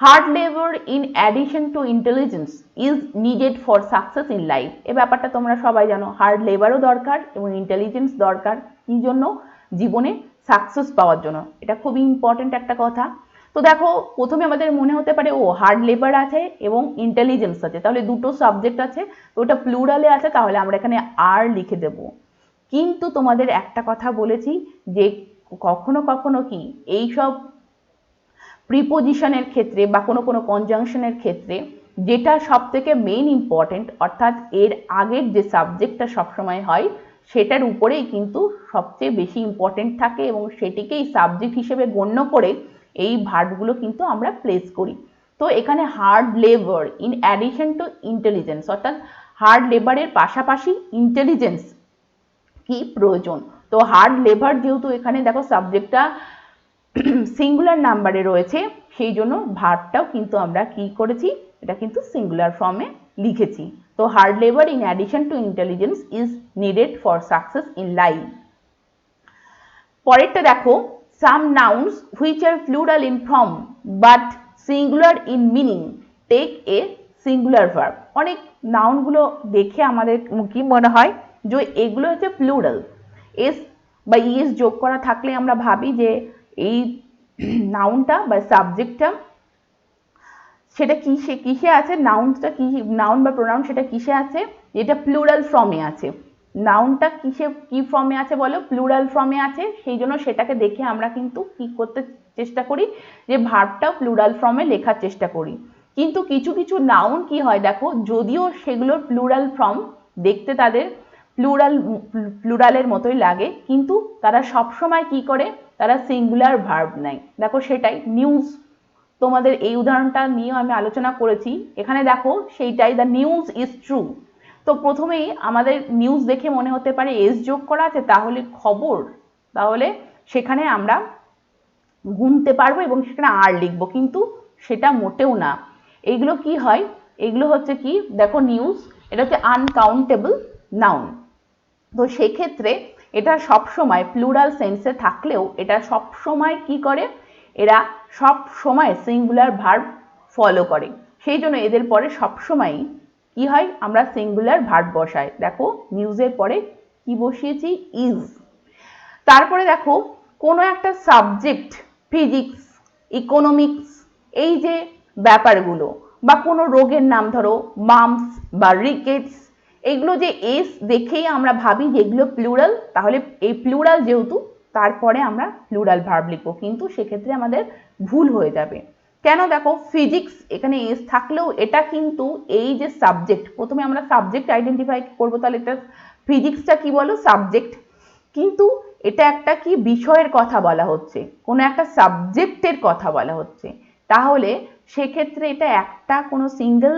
hard labour in addition to intelligence is needed for success in life. এই ব্যাপারটা তোমরা সবাই জানো, হার্ড লেবারও দরকার এবং ইন্টেলিজেন্স দরকার। কি জন্য? জীবনে সাকসেস পাওয়ার জন্য। এটা খুবই ইম্পর্টেন্ট একটা কথা। তো দেখো প্রথমে আমাদের মনে হতে পারে ও হার্ড লেবার আছে এবং ইন্টেলিজেন্স আছে, তাহলে দুটো সাবজেক্ট আছে, তো ওটা প্লুরালে আছে, তাহলে আমরা এখানে আর লিখে দেব। কিন্তু তোমাদের একটা কথা বলেছি যে কখনো কখনো কি এইসব প্রিপোজিশনের ক্ষেত্রে বা কোনো কোনো কনজাংশনের ক্ষেত্রে যেটা সব থেকে মেইন ইম্পর্টেন্ট, অর্থাৎ এর আগের যে সাবজেক্টটা সবসময় হয় সেটার উপরেই কিন্তু সবচেয়ে বেশি ইম্পর্টেন্ট থাকে এবং সেটিকেই সাবজেক্ট হিসেবে গণ্য করে এই ভার্বগুলো কিন্তু আমরা প্লেস করি। তো এখানে hard labour in addition to intelligence, অর্থাৎ হার্ড লেবারের পাশাপাশি ইন্টেলিজেন্স কি প্রয়োজন। তো হার্ড লেবার যেহেতু এখানে দেখো সাবজেক্টটা সিঙ্গুলার নাম্বারে রয়েছে, সেই জন্য ভার্বটাও কিন্তু আমরা কি করেছি, এটা কিন্তু সিঙ্গুলার ফর্মে লিখেছি। তো hard labour in addition to intelligence is needed for success in life. পরেরটা দেখো, some nouns which are plural in form but singular in meaning take a singular verb. অনেক নাউনগুলো দেখে আমাদের কি মনে হয় যে এগুলো হচ্ছে প্লুরাল, এস বা ইএস যোগ করা থাকলে আমরা ভাবি যে এই নাউনটা বা সাবজেক্টটা সেটা কিসে আছে, নাউনটা কি, নাউন বা প্রোনাউন সেটা কিসে আছে, এটা প্লুরাল ফর্মে আছে। নাউনটা কি ফর্মে আছে বলো? প্লুরাল ফর্মে আছে, সেই জন্য সেটাকে দেখে আমরা কিন্তু কি করতে চেষ্টা করি, যে ভার্বটাও প্লুরাল ফর্মে লেখার চেষ্টা করি। কিন্তু কিছু কিছু নাউন কি হয় দেখো, যদিও সেগুলোর প্লুরাল ফর্ম দেখতে তাদের প্লুরালের মতোই লাগে, কিন্তু তারা সবসময় কি করে, তারা সিঙ্গুলার ভার্ব নেয়। দেখো সেটাই নিউজ, তোমাদের এই উদাহরণটা নিয়েও আমি আলোচনা করেছি। এখানে দেখো সেইটাই, দ্য নিউজ ইজ ট্রু। তো প্রথমেই আমাদের নিউজ দেখে মনে হতে পারে এস যোগ করা আছে, তাহলে খবর, তাহলে সেখানে আমরা গুনতে পারবো এবং সেখানে আর লিখবো, কিন্তু সেটা মোটেও না। এইগুলো কি হয়, এগুলো হচ্ছে কি দেখো, নিউজ এটা হচ্ছে আনকাউন্টেবল নাউন। তো সেক্ষেত্রে এটা সবসময় প্লুরাল সেন্সে থাকলেও এটা সবসময় কি করে, এরা সব সময় সিঙ্গুলার ভার্ব ফলো করে, সেই জন্য এদের পরে সবসময় কি হয়, আমরা সিঙ্গুলার ভার্ব বসাই। দেখো নিউজের পরে কি বসিয়েছি, ইজ। তারপরে দেখো কোনো একটা সাবজেক্ট, ফিজিক্স, ইকোনমিক্স, এই যে ব্যাপারগুলো, বা কোনো রোগের নাম ধরো মাম্পস বা রিকেটস, এগুলো যে এস দেখেই আমরা ভাবি যে এগুলো প্লুরাল, তাহলে এই প্লুরাল যেহেতু তারপরে আমরা প্লুরাল ভার্ব লিখবো, কিন্তু সেক্ষেত্রে আমাদের ভুল হয়ে যাবে। কেন? দেখো ফিজিক্স এখানে এস থাকলেও এটা কিন্তু এই যে সাবজেক্ট, প্রথমে আমরা সাবজেক্ট আইডেন্টিফাই করবো, তাহলে এটা ফিজিক্সটা কি বলো, সাবজেক্ট, কিন্তু এটা একটা কি বিষয়ের কথা বলা হচ্ছে, কোনো একটা সাবজেক্টের কথা বলা হচ্ছে, তাহলে সেক্ষেত্রে এটা একটা কোনো সিঙ্গেল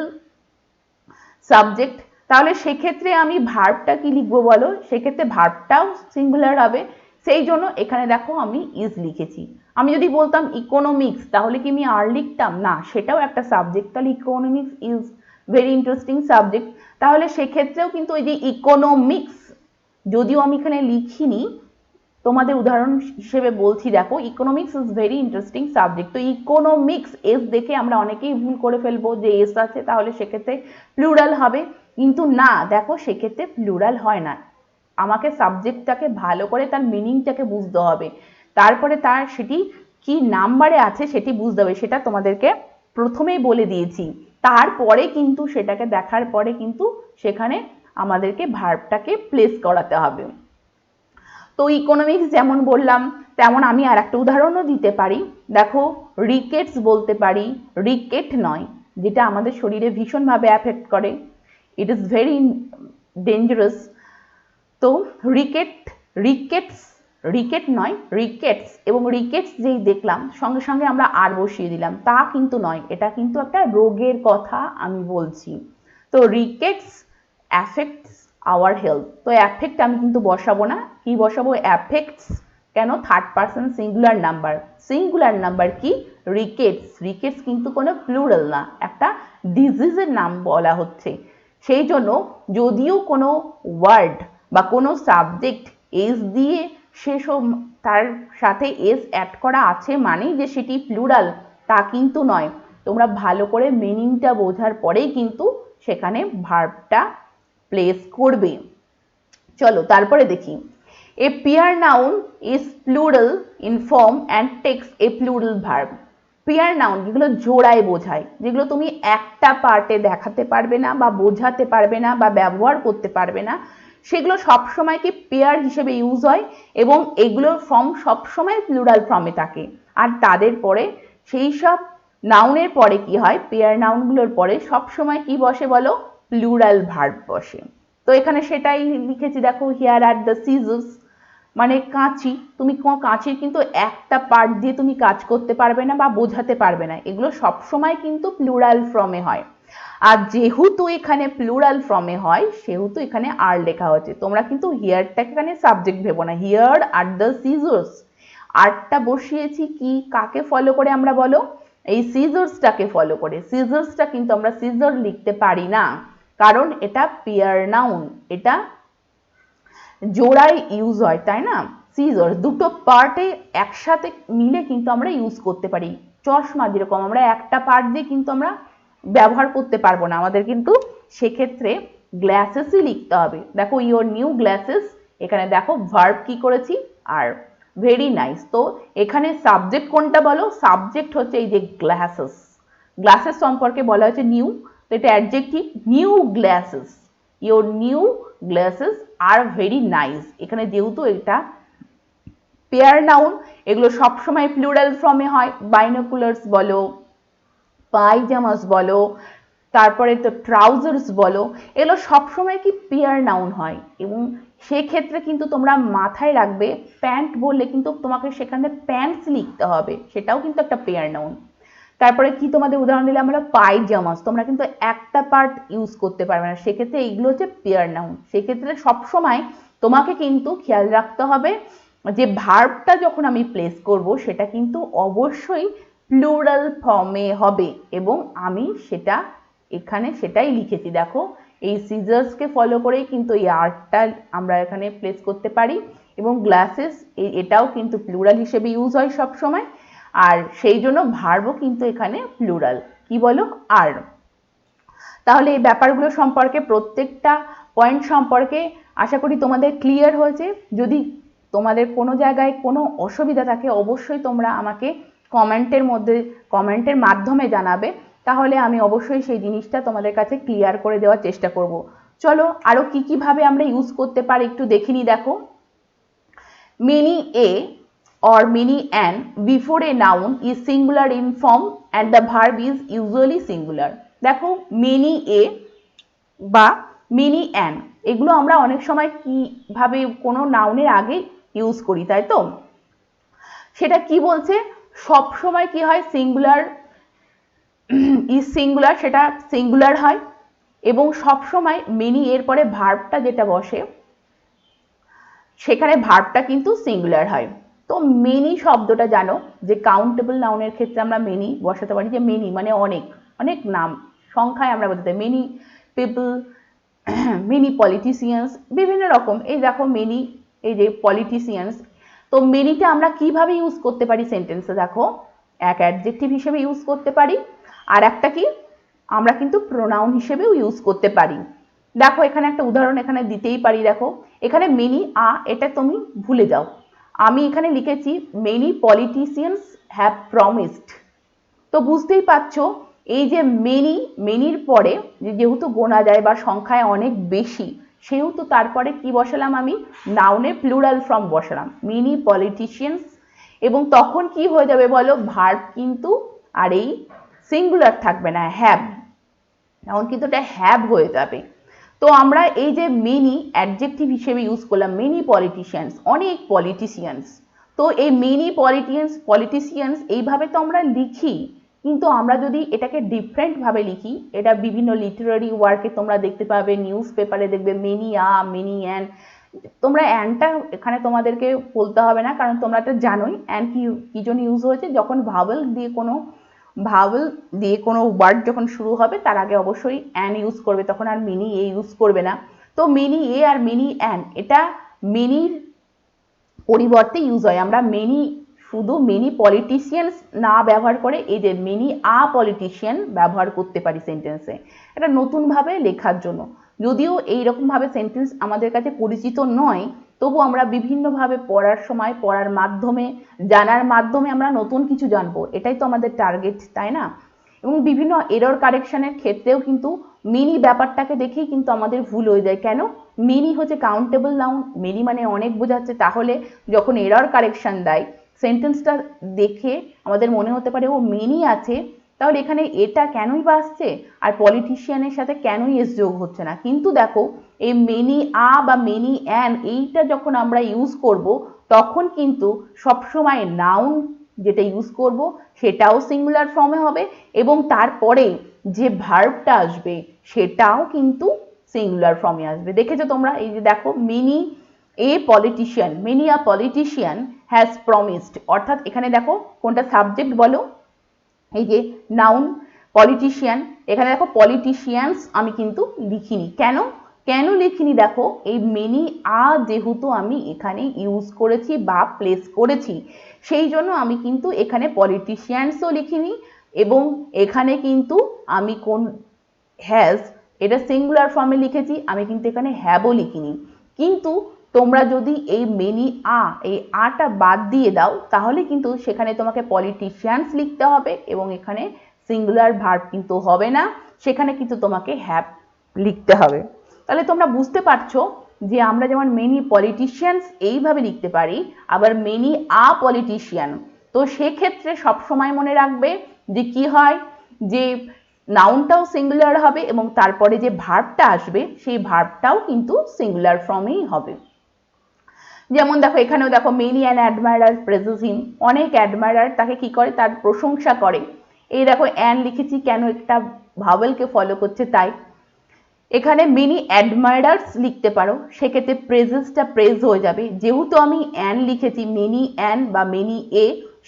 সাবজেক্ট, তাহলে সেক্ষেত্রে আমি ভার্বটা কি লিখবো বলো, সেক্ষেত্রে ভার্বটাও সিঙ্গুলার হবে, সেই জন্য এখানে দেখো আমি ইজ লিখেছি। আমি যদি বলতাম ইকোনমিক্স, তাহলে কি আমি আর লিখতাম না, সেটাও একটা সাবজেক্ট, তাহলে economics is very interesting subject, তাহলে সেক্ষেত্রেও কিন্তু এই যে ইকোনমিক্স, যদিও আমি এখানে লিখিনি, তোমাদের উদাহরণ হিসেবে বলছি, দেখো economics is very interesting subject. তো ইকোনমিক্স এস দেখে আমরা অনেকেই ভুল করে ফেলবো যে এস আছে, তাহলে সেক্ষেত্রে প্লুরাল হবে, কিন্তু না, দেখো সেক্ষেত্রে প্লুরাল হয় না। আমাকে সাবজেক্টটাকে ভালো করে তার মিনিংটাকে বুঝতে হবে, তারপরে তার সেটি কি নাম্বারে আছে সেটি বুঝতে হবে, সেটা তোমাদেরকে প্রথমেই বলে দিয়েছি। তারপরে কিন্তু সেটাকে দেখার পরে কিন্তু সেখানে আমাদেরকে ভার্বটাকে প্লেস করাতে হবে। তো ইকোনমিক্স যেমন বললাম, তেমন আমি আর একটা উদাহরণও দিতে পারি। দেখো রিকেটস বলতে পারি, রিকেট নয়, যেটা আমাদের শরীরে ভীষণভাবে অ্যাফেক্ট করে, ইট ইজ ভেরি ডেঞ্জারাস। তো রিকেট নয়, রিকেটস, এবং রিকেটস যেই দেখলাম সঙ্গে সঙ্গে আমরা আর বসিয়ে দিলাম, তা কিন্তু নয়, এটা কিন্তু একটা রোগের কথা আমি বলছি। তো রিকেটস অ্যাফেক্টস আওয়ার হেলথ, তো অ্যাফেক্ট আমি কিন্তু বসাবো না, কি বসাবো, অ্যাফেক্টস। কেন, থার্ড পার্সন সিঙ্গুলার নাম্বার কি, রিকেটস। রিকেটস কিন্তু কোনো প্লুরাল না, একটা ডিজিজের নাম বলা হচ্ছে। সেই জন্য যদিও কোনো ওয়ার্ড বা কোনো সাবজেক্ট এস দিয়ে সেসব তার সাথে এস অ্যাড করা আছে মানেই যে সেটি প্লুরাল, তা কিন্তু নয়। তোমরা ভালো করে মিনিংটা বোঝার পরেই কিন্তু সেখানে ভার্বটা প্লেস করবে। চলো তারপরে দেখি, a pair noun is plural in form and takes a plural verb. Pair noun যেগুলো জোড়ায় বোঝায়, যেগুলো তুমি একটা পার্টে দেখাতে পারবে না বা বোঝাতে পারবে না বা ব্যবহার করতে পারবে না, সেগুলো সবসময় কি পেয়ার হিসেবে ইউজ হয়, এবং এগুলোর ফর্ম সবসময় প্লুরাল ফর্মে থাকে। আর তাদের পরে সেই সব নাউনের পরে কি হয়, পেয়ার নাউনগুলোর পরে সবসময় কি বসে বলো, প্লুরাল ভার্ব বসে। তো এখানে সেটাই লিখেছি, দেখো, হিয়ার আর দ্য সিজার্স, মানে কাঁচি। তুমি কাঁচির কিন্তু একটা পার্ট দিয়ে তুমি কাজ করতে পারবে না বা বোঝাতে পারবে না, এগুলো সবসময় কিন্তু প্লুরাল ফর্মে হয়। আর যেহেতু এখানে প্লুরাল ফর্মে হয় সেহেতু এখানে আর লেখা হচ্ছে। তোমরা কিন্তু হিয়ারটাকে এখানে সাবজেক্ট ভেবো না, হিয়ার আর দ্য সিজার্স, আরটা বসিয়েছি কি, কাকে ফলো করে আমরা বলো, এই সিজার্সটাকে ফলো করে। সিজার্সটা কিন্তু আমরা সিজার লিখতে পারি না, কারণ এটা পেয়ার নাউন, এটা জোড়ায় ইউজ হয়, তাই না। সিজার দুটো পার্টে একসাথে মিলে কিন্তু আমরা ইউজ করতে পারি। চশমা যেরকম আমরা একটা পার্ট দিয়ে কিন্তু আমরা ব্যবহার করতে পারবো না, আমাদের কিন্তু সেক্ষেত্রে গ্লাসেসই লিখতে হবে। দেখো, ইওর নিউ গ্লাসেস, এখানে দেখো ভার্ব কি করেছি, আর ভেরি নাইস। তো এখানে সাবজেক্ট কোনটা বলো, সাবজেক্ট হচ্ছে এই যে গ্লাসেস, গ্লাসেস সম্পর্কে বলা হয়েছে নিউ, তো এটা adjective, new glasses, your new glasses are very nice. এখানে যেহেতু এটা পেয়ার নাউন, এগুলো সবসময় প্লুরাল ফর্মে হয়, বাইনোকুলার্স বলো, পাইজামাস বলো, তারপরে তো ট্রাউজার্স বলো, এগুলো সবসময় কি পেয়ার নাউন হয়। এবং সেক্ষেত্রে কিন্তু তোমরা মাথায় রাখবে, প্যান্ট বললে কিন্তু তোমাকে সেখানে প্যান্টস লিখতে হবে, সেটাও কিন্তু একটা পেয়ার নাউন। তারপরে কি তোমাদের উদাহরণ দিলে আমরা, পাইজামাস, তোমরা কিন্তু একটা পার্ট ইউজ করতে পারবে না, সেক্ষেত্রে এইগুলো হচ্ছে পেয়ার নাউন। সেক্ষেত্রে সবসময় তোমাকে কিন্তু খেয়াল রাখতে হবে যে ভার্বটা যখন আমি প্লেস করব সেটা কিন্তু অবশ্যই প্লুরাল ফর্মে হবে, এবং আমি সেটা এখানে সেটাই লিখেছি। দেখো, এই সিজার্সকে ফলো করেই কিন্তু এই আর্টটা আমরা এখানে প্লেস করতে পারি, এবং গ্লাসেস এটাও কিন্তু প্লুরাল হিসেবে ইউজ হয় সব সময়, আর সেই জন্য ভার্বও কিন্তু এখানে প্লুরাল, কি বলো, আর। তাহলে এই ব্যাপারগুলো সম্পর্কে, প্রত্যেকটা পয়েন্ট সম্পর্কে আশা করি তোমাদের ক্লিয়ার হয়েছে। যদি তোমাদের কোনো জায়গায় কোনো অসুবিধা থাকে অবশ্যই তোমরা আমাকে কমেন্টের মাধ্যমে জানাবে, তাহলে আমি অবশ্যই সেই জিনিসটা তোমাদের কাছে ক্লিয়ার করে দেওয়ার চেষ্টা করব। চলো আরো কি ভাবে আমরা ইউজ করতে পারি একটু দেখিনি। দেখো, many a or many an before a noun is singular in form and the verb is usually singular. দেখো, many a বা many an, এগুলো আমরা অনেক সময় কিভাবে কোনো নাউনের আগে ইউজ করি, তাই তো। সেটা কি বলছে, সব সময় কি হয়, সিঙ্গুলার ইজ সিঙ্গুলার, সেটা সিঙ্গুলার হয়, এবং সব সময় মেনি এর পরে ভার্বটা যেটা বসে সেখানে ভার্বটা কিন্তু সিঙ্গুলার হয়। তো মেনি শব্দটা জানো যে কাউন্টেবল নাউনের ক্ষেত্রে আমরা মেনি বসাতে পারি, যে মেনি মানে অনেক, অনেক নাম, সংখ্যায় আমরা বলতে পারি, মেনি পিপল, মেনি পলিটিশিয়ানস, বিভিন্ন রকম। এই দেখো মেনি, এই যে পলিটিশিয়ানস। তো মেনিটা আমরা কিভাবে ইউজ করতে পারি সেন্টেন্সে, দেখো, এক অ্যাডজেক্টিভ হিসেবে ইউজ করতে পারি, আর একটা কি, আমরা কিন্তু প্রোনাউন হিসেবেও ইউজ করতে পারি। দেখো এখানে একটা উদাহরণ এখানে দিতেই পারি। দেখো এখানে মেনি এটা তুমি ভুলে যাও, আমি এখানে লিখেছি মেনি পলিটিশিয়ানস হ্যাভ প্রমিসড। তো বুঝতেই পারছো এই যে মেনির পরে যেহেতু গোনা যায় বা সংখ্যায় অনেক বেশি, সেহেতু তারপরে কি বসালাম, আমি নাউনের প্লুরাল ফর্ম বসালাম, মেনি পলিটিশিয়ানস, এবং তখন কি হয়ে যাবে বলো, ভার্ব কিন্তু আর এই সিঙ্গুলার থাকবে না, হ্যাভ, এখন কিন্তু এটা হ্যাভ হয়ে যাবে। তো আমরা এই যে মেনি অ্যাডজেক্টিভ হিসেবে ইউজ করলাম, মেনি পলিটিশিয়ানস, অনেক পলিটিশিয়ানস। তো এই মেনি পলিটিশিয়ানস এইভাবে তো আমরা লিখি, কিন্তু আমরা যদি এটাকে ডিফারেন্ট ভাবে লিখি, এটা বিভিন্ন লিটারারি ওয়ার্কে তোমরা দেখতে পাবে, নিউজ পেপারে দেখবে মেনি মেনি অ্যান। তোমরা অ্যানটা এখানে তোমাদেরকে বলতে হবে না, কারণ তোমরা তো জানোই অ্যান কি জন্য ইউজ হয়েছে। যখন ভাওয়েল দিয়ে কোনো ওয়ার্ড যখন শুরু হবে তার আগে অবশ্যই অ্যান ইউজ করবে, তখন আর মেনি এ ইউজ করবে না। তো many a are many an এটা মেনির পরিবর্তে ইউজ হয়। আমরা মেনি শুধু মেনি পলিটিশিয়ানস না ব্যবহার করে এই যে মেনি পলিটিশিয়ান ব্যবহার করতে পারি সেন্টেন্সে, এটা নতুনভাবে লেখার জন্য। যদিও এইরকমভাবে সেন্টেন্স আমাদের কাছে পরিচিত নয়, তবু আমরা বিভিন্নভাবে পড়ার সময়, পড়ার মাধ্যমে, জানার মাধ্যমে আমরা নতুন কিছু জানবো, এটাই তো আমাদের টার্গেট, তাই না? এবং বিভিন্ন এরর কারেকশনের ক্ষেত্রেও কিন্তু মেনি ব্যাপারটাকে দেখেই কিন্তু আমাদের ভুল হয়ে যায়। কেন? মেনি হচ্ছে কাউন্টেবল নাউন, মেনি মানে অনেক বোঝাচ্ছে, তাহলে যখন এরর কারেকশন দেয় সেন্টেন্সটা দেখে আমাদের মনে হতে পারে ও মেনি আছে, তাহলে এখানে এটা কেনই বা আসছে, আর পলিটিশিয়ানের সাথে কেনই এস যোগ হচ্ছে না। কিন্তু দেখো এই মেনি বা মেনি অ্যান এইটা যখন আমরা ইউজ করব, তখন কিন্তু সবসময় নাউন যেটা ইউজ করব সেটাও সিঙ্গুলার ফর্মে হবে, এবং তারপরে যে ভার্বটা আসবে সেটাও কিন্তু সিঙ্গুলার ফর্মে আসবে। দেখেছো তোমরা? এই যে দেখো, many a politician has promised, অর্থাৎ এখানে দেখো কোনটা সাবজেক্ট বলো, এই যে নাউন পলিটিশিয়ান, এখানে দেখো পলিটিশিয়ানস আমি কিন্তু লিখিনি। কেন লিখিনি? দেখো এই মেনি যেহেতু আমি এখানে ইউজ করেছি বা প্লেস করেছি, সেই জন্য আমি কিন্তু এখানে পলিটিশিয়ানসও লিখিনি, এবং এখানে কিন্তু আমি কোন হ্যাজ এটা সিঙ্গুলার ফর্মে লিখেছি, আমি কিন্তু এখানে হ্যাভও লিখিনি। কিন্তু তোমরা যদি এই মেনি এই টা বাদ দিয়ে দাও, তাহলে কিন্তু সেখানে তোমাকে পলিটিশিয়ানস লিখতে হবে, এবং এখানে সিঙ্গুলার ভার্ব কিন্তু হবে না, সেখানে কিন্তু তোমাকে হ্যাভ লিখতে হবে। তাহলে তোমরা বুঝতে পারছো যে আমরা যেমন মেনি পলিটিশিয়ানস এইভাবে লিখতে পারি, আবার মেনি পলিটিশিয়ান। তো সেক্ষেত্রে সবসময় মনে রাখবে যে কি হয়, যে নাউনটাও সিঙ্গুলার হবে এবং তারপরে যে ভার্বটা আসবে সেই ভার্বটাও কিন্তু সিঙ্গুলার ফর্মেই হবে। যেমন দেখো এখানেও দেখো মেনি অ্যান অ্যাডমায়ারার প্রেজেস হিম, অনেক অ্যাডমায়ারার তাকে কি করে, তার প্রশংসা করে। এই দেখো অ্যান লিখেছি, কেন? একটা ভাওয়েলকে ফলো করছে তাই। এখানে মেনি অ্যাডমায়ারার্স লিখতে পারো, সেক্ষেত্রে প্রেজেসটা প্রেজ হয়ে যাবে। যেহেতু আমি অ্যান লিখেছি, মেনি অ্যান বা মেনি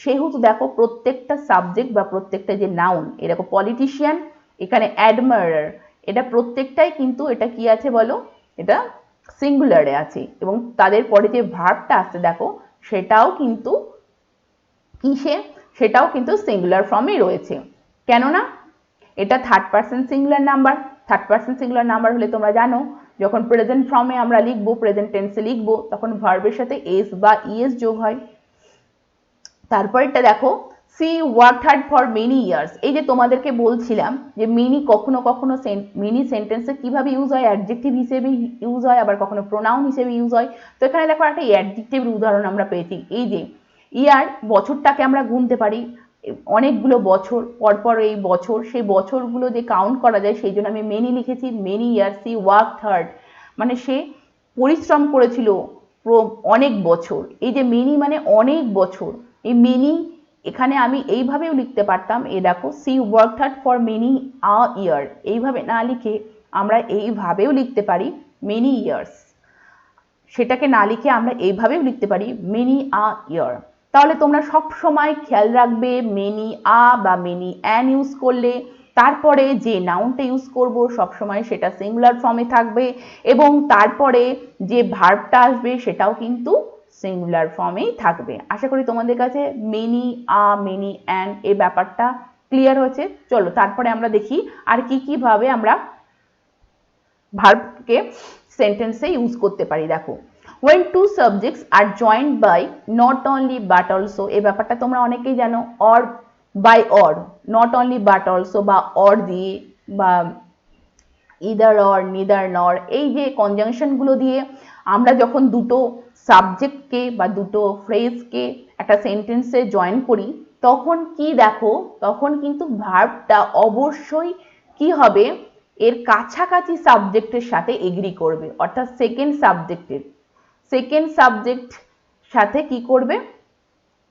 সেহেতু দেখো প্রত্যেকটা সাবজেক্ট বা প্রত্যেকটা যে নাউন, এ দেখো পলিটিশিয়ান, এখানে অ্যাডমায়ারার, এটা প্রত্যেকটাই কিন্তু এটা কি আছে বলো, এটা সিঙ্গুলারে আছে, এবং তাদের পরে যে ভার্বটা আসছে দেখো সেটাও কিন্তু সেটাও কিন্তু সিঙ্গুলার ফর্মে রয়েছে। কেননা এটা third person singular number. Third person singular number হলে তোমরা জানো যখন প্রেজেন্ট ফর্মে আমরা লিখবো, প্রেজেন্ট টেন্সে লিখবো, তখন ভার্বের সাথে এস বা ইএস যোগ হয়। তারপরটা দেখো, she worked hard for many years. এই যে তোমাদেরকে বলছিলাম যে মেনি কখনো কখনো মেনি সেন্টেন্সে কিভাবে ইউজ হয়, অ্যাডজেক্টিভ হিসেবে ইউজ হয়, আবার কখনো প্রোনাউন হিসেবে ইউজ হয়। তো এখানে দেখো একটা অ্যাডজেক্টিভের উদাহরণ আমরা পেয়েছি। এই যে ইয়ার, বছরটাকে আমরা গুনতে পারি, অনেকগুলো বছর পরপর এই বছর, সেই বছরগুলো যে কাউন্ট করা যায়, সেই জন্য আমি মেনি লিখেছি। Many years she worked hard, মানে সে পরিশ্রম করেছিল অনেক বছর। এই যে মেনি মানে অনেক বছর, এই মেনি এখানে আমি এইভাবেও লিখতে পারতাম। এই দেখো, she worked hard for many year, এইভাবে না লিখে আমরা এইভাবেও লিখতে পারি মেনি ইয়ার্স। সেটাকে না লিখে আমরা এইভাবেও লিখতে পারি মেনি ইয়ার। তাহলে তোমরা সব সময় খেয়াল রাখবে, মেনি বা মেনি অ্যান ইউজ করলে তারপরে যে নাউনটা ইউজ করব সবসময় সেটা সিঙ্গুলার ফর্মে থাকবে, এবং তারপরে যে ভার্বটা আসবে সেটাও কিন্তু সিঙ্গুলার ফর্মেই থাকবে। আশা করি তোমাদের কাছে মেনি মেনি অ্যান এই ব্যাপারটা ক্লিয়ার হয়েছে। চলো তারপরে আমরা দেখি আর কি ভাবে আমরা ভার্বকে সেন্টেন্সে ইউজ করতে পারি। দেখো, when two subjects are joined by not only but also, এই ব্যাপারটা তোমরা অনেকেই জানো, or by or, not only but also বা or দিয়ে, বা either or, neither nor, এই যে কনজাংশন গুলো দিয়ে আমরা যখন দুটো সাবজেক্টকে বা দুটো ফ্রেজকে একটা সেন্টেন্সে জয়েন করি, তখন কি দেখো, তখন কিন্তু ভার্বটা অবশ্যই কি হবে, এর কাছাকাছি সাবজেক্টের সাথে এগ্রি করবে, অর্থাৎ সেকেন্ড সাবজেক্ট সাথে কি করবে,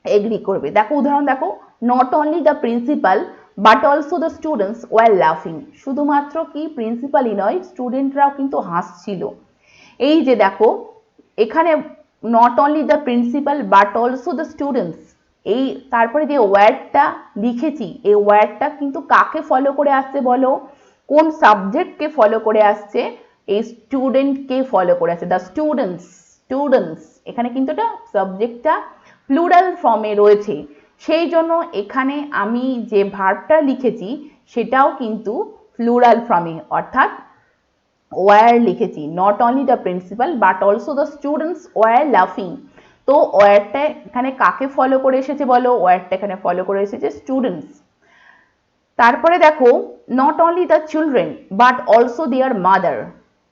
এগ্রি করবে। দেখো উদাহরণ দেখো, not only the principal but also the students were লাফিং। শুধুমাত্র কি প্রিন্সিপালই নয়, স্টুডেন্টরাও কিন্তু হাসছিল। এই যে দেখো এখানে not only the principal but also the students, এই তারপরে যে ওয়ার্ডটা লিখেছি, এই ওয়ার্ডটা কিন্তু কাকে ফলো করে আসছে বলো, কোন সাবজেক্টকে ফলো করে আসছে, এই স্টুডেন্টকে ফলো করে আসছে, দ্য স্টুডেন্টস। এখানে কিন্তু এটা সাবজেক্টটা প্লুরাল ফর্মে রয়েছে, সেই জন্য এখানে আমি যে ভার্বটা লিখেছি সেটাও কিন্তু প্লুরাল ফর্মে, অর্থাৎ ওয়ার লিখেছি। Not only the principal but also the students were লাফিং। তো ওয়ারটা এখানে কাকে ফলো করে এসেছে বলো, ওয়ারটা এখানে ফলো করে এসেছে স্টুডেন্টস। তারপরে দেখো, not only the children but also there mother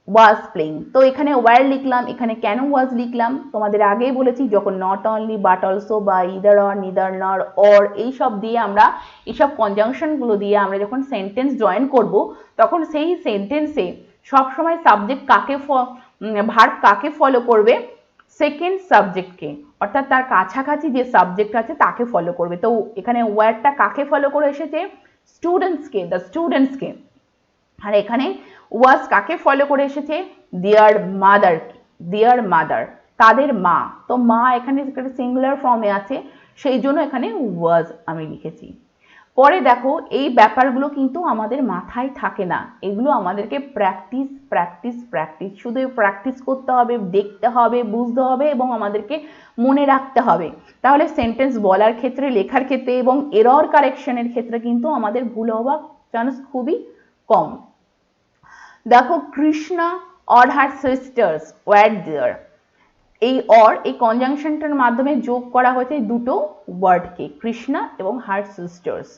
was playing. তো এখানে ওয়ার লিখলাম, এখানে কেন ওয়াজ লিখলাম, তোমাদের আগেই বলেছি যখন নট অনলি বাট অলসো বা ইদার অর নিদার নর অর এইসব দিয়ে আমরা, এইসব কনজাংশনগুলো দিয়ে আমরা যখন সেন্টেন্স জয়েন করব, তখন সেই সেন্টেন্সে সবসময় সাবজেক্ট ভার্ব কাকে ফলো করবে, সেকেন্ড সাবজেক্টকে, অর্থাৎ তার কাছাকাছি যে সাবজেক্ট আছে তাকে ফলো করবে। তো এখানে ওয়ার্ডটা কাকে ফলো করে এসেছে, স্টুডেন্টসকে, দ্য স্টুডেন্টসকে। আর এখানে ওয়াজ কাকে ফলো করে এসেছে, দেয়ার মাদার, তাদের মা। তো মা এখানে সিঙ্গুলার ফর্মে আছে, সেই জন্য এখানে ওয়াজ আমি লিখেছি। পরে দেখো এই ব্যাপারগুলো কিন্তু আমাদের মাথায় থাকে না, এগুলো আমাদেরকে প্র্যাকটিস শুধু প্র্যাকটিস করতে হবে, দেখতে হবে, বুঝতে হবে এবং আমাদেরকে মনে রাখতে হবে। তাহলে সেন্টেন্স বলার ক্ষেত্রে, লেখার ক্ষেত্রে এবং এরর কারেকশনের ক্ষেত্রে কিন্তু আমাদের ভুল হওয়ার চান্স খুবই কম। দেখো, Krishna or her sisters were there. এই এই কনজাংশনটার মাধ্যমে যোগ করা হয়েছে দুটো ওয়ার্ডকে, কৃষ্ণা এবং হার সিস্টার্স।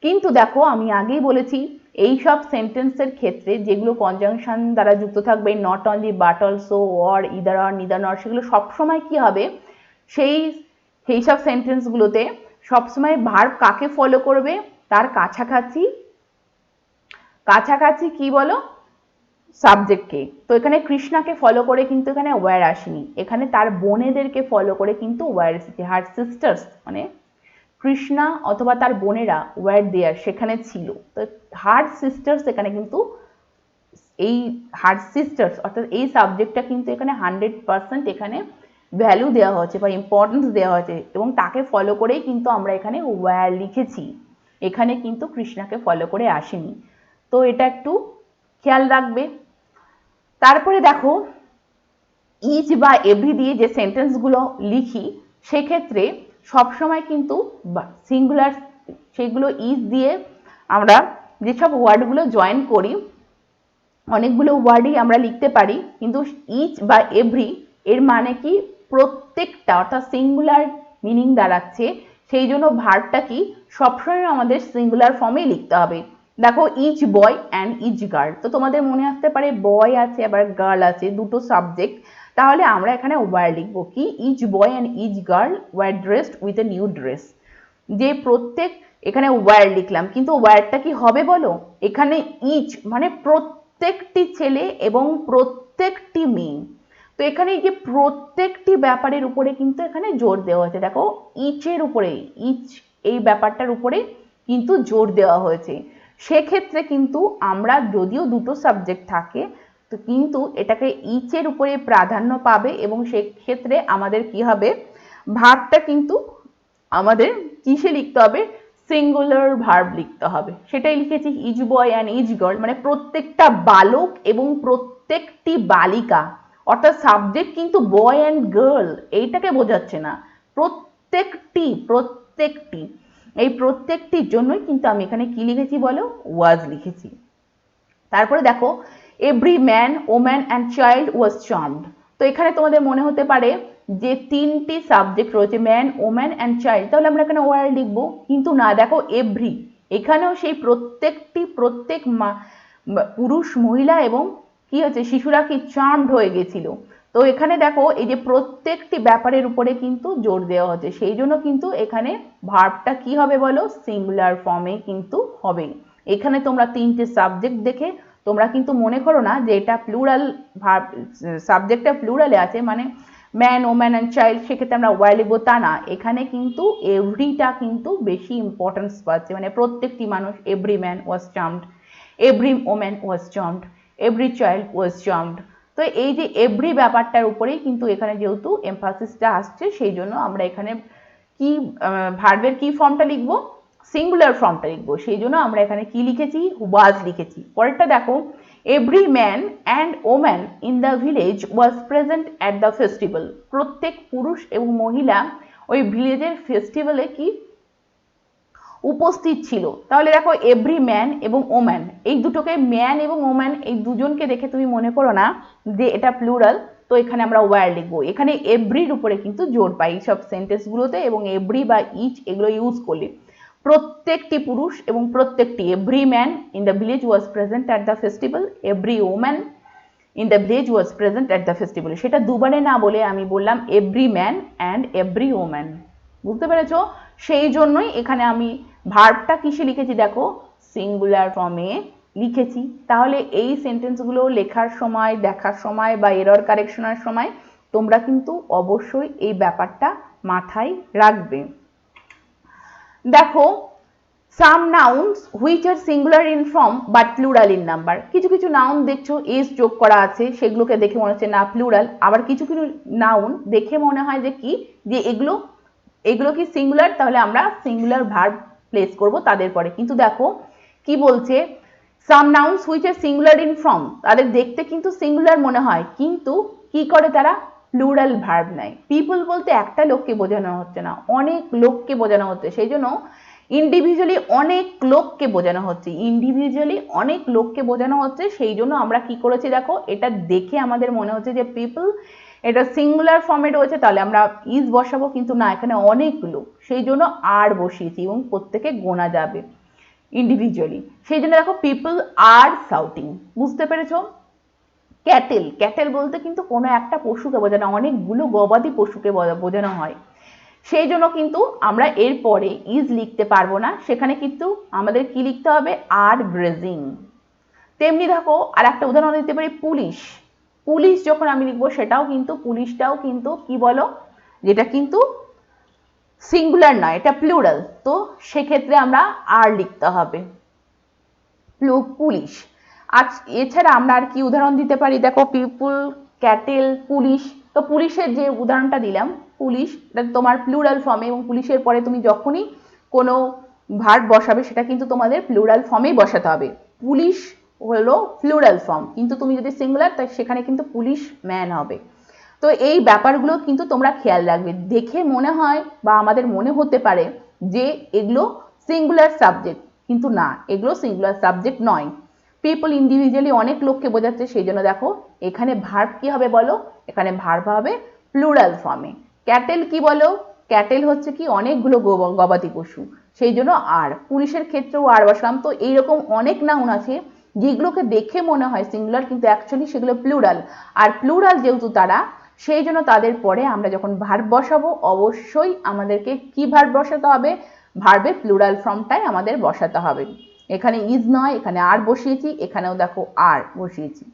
কিন্তু দেখো আমি আগেই বলেছি, এই সব সেন্টেন্সের ক্ষেত্রে যেগুলো কনজাংশন দ্বারা যুক্ত থাকবে, not only but also or either or neither নর, সেগুলো সবসময় কি হবে, সেই সব সেন্টেন্সগুলোতে সবসময় ভার্ব কাকে ফলো করবে, তার কাছাকাছি কি বলো, সাবজেক্টকে। তো এখানে কৃষ্ণাকে ফলো করে কিন্তু এখানে ওয়ার আসেনি, এখানে তার বোনেদেরকে ফলো করে কিন্তু ওয়ার এসেছে। হার সিস্টার্স মানে কৃষ্ণা অথবা তার বোনেরা ওয়ার দেয়ার সেখানে ছিল। তো হার সিস্টার্স এখানে কিন্তু, এই হার সিস্টার্স অর্থাৎ এই সাবজেক্টটা কিন্তু এখানে 100% এখানে ভ্যালু দেওয়া হয়েছে বা ইম্পর্টেন্স দেওয়া হয়েছে, এবং তাকে ফলো করেই কিন্তু আমরা এখানে ওয়ার লিখেছি, এখানে কিন্তু কৃষ্ণাকে ফলো করে আসেনি। তো এটা একটু খেয়াল রাখবে। তারপরে দেখো, ইচ বা এভরি দিয়ে যে সেন্টেন্সগুলো লিখি সেক্ষেত্রে সবসময় কিন্তু সিঙ্গুলার, সেগুলো ইচ দিয়ে আমরা যেসব ওয়ার্ডগুলো জয়েন করি, অনেকগুলো ওয়ার্ডই আমরা লিখতে পারি, কিন্তু ইচ বা এভরি এর মানে কি, প্রত্যেকটা, অর্থাৎ সিঙ্গুলার মিনিং দাঁড়াচ্ছে, সেই জন্য ভার্বটা কি সবসময় আমাদের সিঙ্গুলার ফর্মে লিখতে হবে। দেখো, each boy and each girl. তো তোমাদের মনে আসতে পারে বয় আছে আবার গার্ল আছে, দুটো সাবজেক্ট, তাহলে আমরা এখানে ওয়ার লিখবো কি, each boy and each girl were dressed with a new dress. যে প্রত্যেক, এখানে ওয়ার লিখলাম কিন্তু ওয়ারটা কি হবে বলো, এখানে ইচ মানে প্রত্যেকটি ছেলে এবং প্রত্যেকটি মেয়ে। তো এখানে এই যে প্রত্যেকটি ব্যাপারের উপরে কিন্তু এখানে জোর দেওয়া হয়েছে। দেখো, ইচের উপরে, ইচ এই ব্যাপারটার উপরে কিন্তু জোর দেওয়া হয়েছে। সেক্ষেত্রে কিন্তু আমরা, যদিও দুটো সাবজেক্ট থাকে, তো কিন্তু এটাকে ইচের উপরে প্রাধান্য পাবে, এবং সেক্ষেত্রে আমাদের কি হবে, ভার্বটা কিন্তু আমাদের কিসে লিখতে হবে, সিঙ্গুলার ভার্ব লিখতে হবে। সেটাই লিখেছি, each boy and each girl, মানে প্রত্যেকটা বালক এবং প্রত্যেকটি বালিকা, অর্থাৎ সাবজেক্ট কিন্তু বয় অ্যান্ড গার্ল এইটাকে বোঝাচ্ছে না, প্রত্যেকটি এই প্রত্যেকটির জন্যই কিন্তু আমি এখানে কি লিখেছি বলো, ওয়াজ লিখেছি। তারপরে দেখো, every man woman and child was charmed. তো এখানে তোমাদের মনে হতে পারে যে তিনটি সাবজেক্ট রয়েছে, ম্যান ওম্যান অ্যান্ড চাইল্ড, তাহলে আমরা এখানে ওয়ার লিখবো, কিন্তু না, দেখো এভরি, এখানেও সেই প্রত্যেক পুরুষ মহিলা এবং কি হচ্ছে, শিশুরা কি চার্মড হয়ে গেছিল। তো এখানে দেখো, এই যে প্রত্যেকটি ব্যাপারের উপরে কিন্তু জোর দেওয়া হচ্ছে, সেই জন্য কিন্তু এখানে ভার্বটা কি হবে বলো, সিঙ্গুলার ফর্মে কিন্তু হবে। এখানে তোমরা তিনটে সাবজেক্ট দেখে তোমরা কিন্তু মনে করো না যে এটা প্লুরাল ভার্ব, সাবজেক্টটা প্লুরালে আছে মানে ম্যান, ওম্যান অ্যান্ড চাইল্ড, সেক্ষেত্রে আমরা ওয়ার লিখবো তা না। এখানে কিন্তু এভরিটা কিন্তু বেশি ইম্পর্টেন্স পাচ্ছে, মানে প্রত্যেকটি মানুষ, every man was charmed, every woman was charmed, every child was charmed. তো এই যে এভরি ব্যাপারটার উপরেই কিন্তু এখানে যেহেতু এমফাসিসটা আসছে, সেই জন্য আমরা এখানে কি ভার্বের কি ফর্মটা লিখবো, সিঙ্গুলার ফর্মটা লিখবো, সেই জন্য আমরা এখানে কি লিখেছি, ওয়াজ লিখেছি। পরেরটা দেখো, every man and woman in the village was present at the festival. প্রত্যেক পুরুষ এবং মহিলা ওই ভিলেজের ফেস্টিভ্যালে কি উপস্থিত ছিল। তাহলে দেখো এভরি ম্যান এবং ওম্যান, এই দুটোকে, ম্যান এবং ওম্যান এই দুজনকে দেখে তুমি মনে করো না যে এটা প্লুরাল, তো এখানে আমরা ওয়ার লিখবো। এখানে এভরির উপরে কিন্তু জোর পাই সব সেন্টেন্সগুলোতে, এবং এভরি বা ইচ এগুলো ইউজ করলে প্রত্যেকটি পুরুষ এবং প্রত্যেকটি, every man in the village was present at the festival, every woman in the village was present at the festival. সেটা দুবারে না বলে আমি বললাম every man and every woman, বুঝতে পেরেছো? সেই জন্যই এখানে আমি ভার্বটা কিসে লিখেছি দেখো, সিঙ্গুলার ফর্মে লিখেছি। তাহলে এই সেন্টেন্সগুলো লেখার সময়, দেখার সময় বা এরর কারেকশনের সময় তোমরা কিন্তু অবশ্যই এই ব্যাপারটা মাথায় রাখবে। দেখো, some nouns which are singular in form but plural in number. কিছু কিছু নাউন দেখছো এস যোগ করা আছে, সেগুলোকে দেখে মনে হচ্ছে না প্লুরাল। আবার কিছু কিছু নাউন দেখে মনে হয় যে কি, যে এগুলো কি সিঙ্গুলার, তাহলে আমরা সিঙ্গুলার ভার্ব প্লেস করব তাদের পরে। কিন্তু দেখো কি বলছে, some nouns which are singular in form, তাদের দেখতে কিন্তু সিঙ্গুলার মনে হয়, কিন্তু কি করে তারা প্লুরাল ভার্ব নেয়। পিপল বলতে একটা লোককে বোঝানো হচ্ছে না, অনেক লোককে বোঝানো হচ্ছে, সেই জন্য ইন্ডিভিজুয়ালি অনেক লোককে বোঝানো হচ্ছে, ইন্ডিভিজুয়ালি অনেক লোককে বোঝানো হচ্ছে। সেই জন্য আমরা কি করেছি দেখো, এটা দেখে আমাদের মনে হচ্ছে যে পিপল এটা সিঙ্গুলার ফর্মে রয়েছে, তাহলে আমরা ইজ বসাবো, কিন্তু না, এখানে অনেকগুলো, সেই জন্য আর বসিয়েছি, এবং প্রত্যেকে গোনা যাবে ইন্ডিভিজুয়ালি। সেই জন্য দেখো পিপল আর শাউটিং, বুঝতে পেরেছো? ক্যাটেল, ক্যাটেল বলতে কিন্তু কোনো একটা পশুকে বোঝানো, অনেকগুলো গবাদি পশুকে বোঝানো হয়, সেই জন্য কিন্তু আমরা এর পরে ইজ লিখতে পারবো না, সেখানে কিন্তু আমাদের কি লিখতে হবে, আর গ্রেজিং। তেমনি দেখো আর একটা উদাহরণ দিতে পারি, পুলিশ, পুলিশ যখন আমি লিখবো সেটাও কিন্তু, পুলিশটাও কিন্তু কি বলো, যেটা কিন্তু সিঙ্গুলার নয়, এটা প্লুরাল, তো সেক্ষেত্রে আমরা আর লিখতে হবে, পুলিশ। আর এছাড়া আমরা আর কি উদাহরণ দিতে পারি দেখো, পিপল, ক্যাটেল, পুলিশ। তো পুলিশের যে উদাহরণটা দিলাম, পুলিশ এটা তোমার প্লুরাল ফর্মে, এবং পুলিশের পরে তুমি যখনই কোনো ভার্ব বসাবে সেটা কিন্তু তোমাদের প্লুরাল ফর্মেই বসাতে হবে। পুলিশ হলো প্লুরাল ফর্ম, কিন্তু তুমি যদি সিঙ্গুলার, তাই সেখানে কিন্তু পুলিশ ম্যান হবে। তো এই ব্যাপারগুলো কিন্তু তোমরা খেয়াল রাখবে। দেখে মনে হয় বা আমাদের মনে হতে পারে যে এগুলো সিঙ্গুলার সাবজেক্ট, কিন্তু না, এগুলো সিঙ্গুলার সাবজেক্ট নয়। পিপল ইন্ডিভিজুয়ালি অনেক লোককে বোঝাচ্ছে, সেই জন্য দেখো এখানে ভার্ব কি হবে বলো, এখানে ভার্ব হবে প্লুরাল ফর্মে। ক্যাটেল কি বলো, ক্যাটেল হচ্ছে কি অনেকগুলো গবাদি পশু, সেই জন্য আর। পুলিশের ক্ষেত্রেও আর বসলাম। তো এইরকম অনেক নাউন আছে যেগুলোকে দেখে মনে হয় সিঙ্গুলার, কিন্তু অ্যাকচুয়ালি সেগুলো প্লুরাল। আর প্লুরাল যেহেতু তারা, সেই জন্য তাদের পরে আমরা যখন ভার্ব বসাবো অবশ্যই আমাদেরকে কি ভার্ব বসাতে হবে, ভার্বের প্লুরাল ফর্মটাই আমাদের বসাতে হবে। এখানে ইজ নয়, এখানে আর বসিয়েছি, এখানেও দেখো আর বসিয়েছি।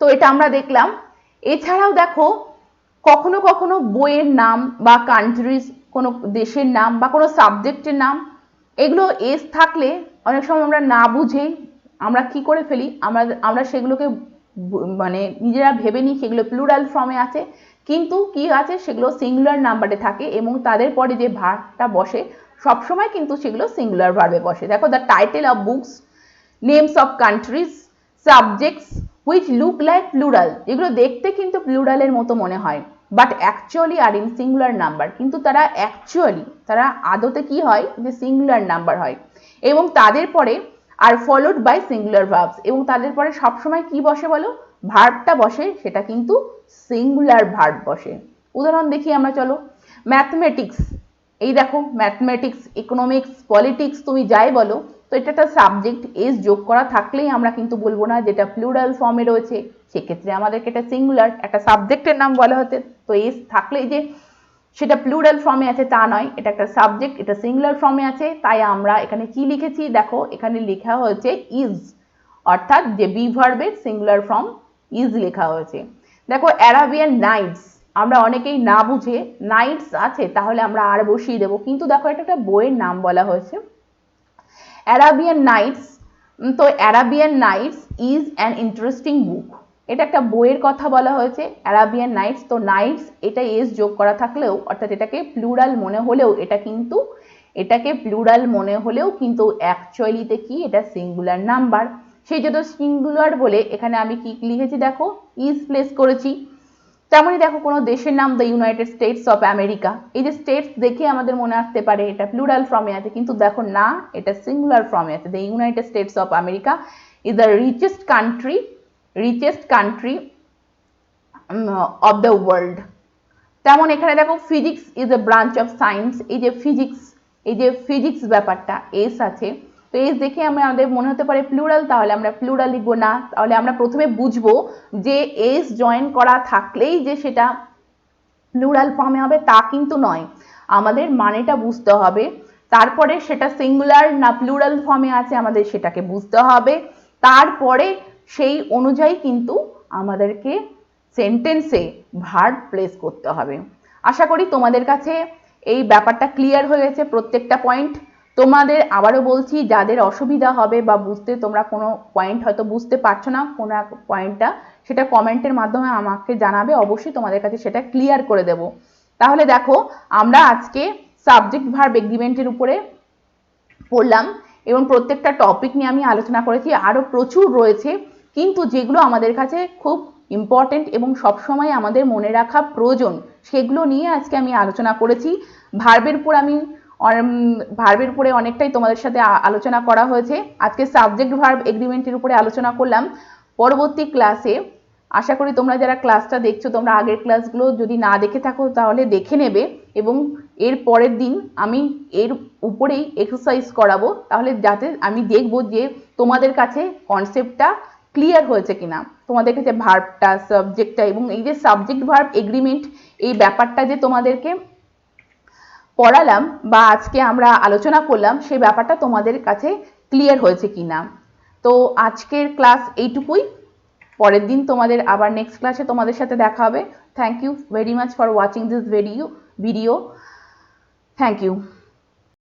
তো এটা আমরা দেখলাম। এছাড়াও দেখো কখনো কখনো বইয়ের নাম বা কান্ট্রিজ, কোনো দেশের নাম বা কোনো সাবজেক্টের নাম, এগুলো এস থাকলে অনেক সময় আমরা না বুঝেই আমরা কি করে ফেলি, আমরা সেগুলোকে মানে নিজেরা ভেবে নিই সেগুলো প্লুরাল ফর্মে আছে, কিন্তু কি আছে সেগুলো সিঙ্গুলার নাম্বারে থাকে, এবং তাদের পরে যে ভার্বটা বসে সবসময় কিন্তু সেগুলো সিঙ্গুলার ভার্বে বসে। দেখো, the title of books, names of countries, subjects which look like plural, এগুলো দেখতে কিন্তু প্লুরালের মতো মনে হয়, but actually are in singular number, কিন্তু তারা আদতে কি হয়, যে সিঙ্গুলার নাম্বার হয়, এবং তাদের পরে are followed by singular verbs, এবং তাদের পরে সবসময় কি বসে বলো, ভার্বটা বসে, সেটা কিন্তু সিঙ্গুলার ভার্ব বসে। উদাহরণ দেখি আমরা, চলো। ম্যাথমেটিক্স, এই দেখো ম্যাথমেটিক্স, ইকোনমিক্স, পলিটিক্স, তুমি যাই বলো, তো এটা একটা সাবজেক্ট, এস যোগ করা থাকলেই আমরা কিন্তু বলবো না যেটা প্লুরাল ফর্মে রয়েছে, সেক্ষেত্রে আমাদেরকে এটা সিঙ্গুলার একটা সাবজেক্টের নাম বলা হতে, তো এস থাকলেই যে সেটা প্লুরাল ফর্মে আছে তা নয়, এটা একটা সাবজেক্ট, এটা সিঙ্গুলার ফর্মে আছে, তাই আমরা এখানে কি লিখেছি দেখো, এখানে লেখা হয়েছে ইজ, অর্থাৎ যে বি ভার্বের সিঙ্গুলার ফর্ম ইজ লেখা হয়েছে। দেখো অ্যারাবিয়ান নাইটস, আমরা অনেকেই না বুঝে নাইটস আছে তাহলে আমরা আর বসিয়ে দেবো, কিন্তু দেখো এটা একটা বইয়ের নাম বলা হয়েছে অ্যারাবিয়ান নাইটস। তো Arabian Nights is an interesting book, এটা একটা বইয়ের কথা বলা হয়েছে অ্যারাবিয়ান নাইটস। তো নাইটস এটা এস যোগ করা থাকলেও অর্থাৎ এটাকে প্লুরাল মনে হলেও কিন্তু অ্যাকচুয়ালিতে কি এটা সিঙ্গুলার নাম্বার। সেই জন্য সিঙ্গুলার বলে এখানে আমি কি লিখেছি দেখো ইজ প্লেস করেছি। তেমনই দেখো কোনো দেশের নাম the United states of America, এই যে স্টেটস দেখে আমাদের মনে আসতে পারে এটা প্লুরাল ফর্মে আছে, কিন্তু দেখো না এটা সিঙ্গুলার ফর্মে আছে। The United states of America is the richest country of the world. তেমন এখানে দেখো physics is a branch of science, এই যে ফিজিক্স ব্যাপারটা এস আছে, তো এস দেখে আমাদের মনে হতে পারে প্লুরাল, তাহলে আমরা প্লুরাল লিখবো না। তাহলে আমরা প্রথমে বুঝবো যে এস জয়েন করা থাকলেই যে সেটা প্লুরাল ফর্মে হবে তা কিন্তু নয়, আমাদের মানেটা বুঝতে হবে, তারপরে সেটা সিঙ্গুলার না প্লুরাল ফর্মে আছে আমাদের সেটাকে বুঝতে হবে, তারপরে সেই অনুযায়ী কিন্তু আমাদেরকে সেন্টেন্সে ভার্ব প্লেস করতে হবে। আশা করি তোমাদের কাছে এই ব্যাপারটা ক্লিয়ার হয়ে গেছে প্রত্যেকটা পয়েন্ট। তোমাদের আবারও বলছি যাদের অসুবিধা হবে বা বুঝতে তোমরা কোনো পয়েন্ট হয়তো বুঝতে পারছো না কোনো এক পয়েন্টটা, সেটা কমেন্টের মাধ্যমে আমাকে জানাবে, অবশ্যই তোমাদের কাছে সেটা ক্লিয়ার করে দেব। তাহলে দেখো আমরা আজকে সাবজেক্ট ভার্ব এগ্রিমেন্টের উপরে পড়লাম এবং প্রত্যেকটা টপিক নিয়ে আমি আলোচনা করেছি, আরও প্রচুর রয়েছে কিন্তু যেগুলো আমাদের কাছে খুব ইম্পর্টেন্ট এবং সবসময় আমাদের মনে রাখা প্রয়োজন সেগুলো নিয়ে আজকে আমি আলোচনা করেছি। ভার্বের উপরে অনেকটাই তোমাদের সাথে আলোচনা করা হয়েছে, আজকে সাবজেক্ট ভার্ব এগ্রিমেন্টের উপরে আলোচনা করলাম। পরবর্তী ক্লাসে আশা করি তোমরা যারা ক্লাসটা দেখছো তোমরা আগের ক্লাসগুলো যদি না দেখে থাকো তাহলে দেখে নেবে এবং এর পরের দিন আমি এর উপরেই এক্সারসাইজ করাবো, তাহলে যাতে আমি দেখবো যে তোমাদের কাছে কনসেপ্টটা ক্লিয়ার হয়েছে কিনা, তোমাদের কাছে ভার্বটা সাবজেক্টটা এবং এই যে সাবজেক্ট ভার্ব এগ্রিমেন্ট এই ব্যাপারটা যে তোমাদেরকে পড়ালাম বা আজকে আমরা আলোচনা করলাম সেই ব্যাপারটা তোমাদের কাছে ক্লিয়ার হয়েছে কিনা। তো আজকের ক্লাস এইটুকুই, পরের দিন তোমাদের আবার নেক্সট ক্লাসে তোমাদের সাথে দেখা হবে। Thank you very much for watching this video. Thank you.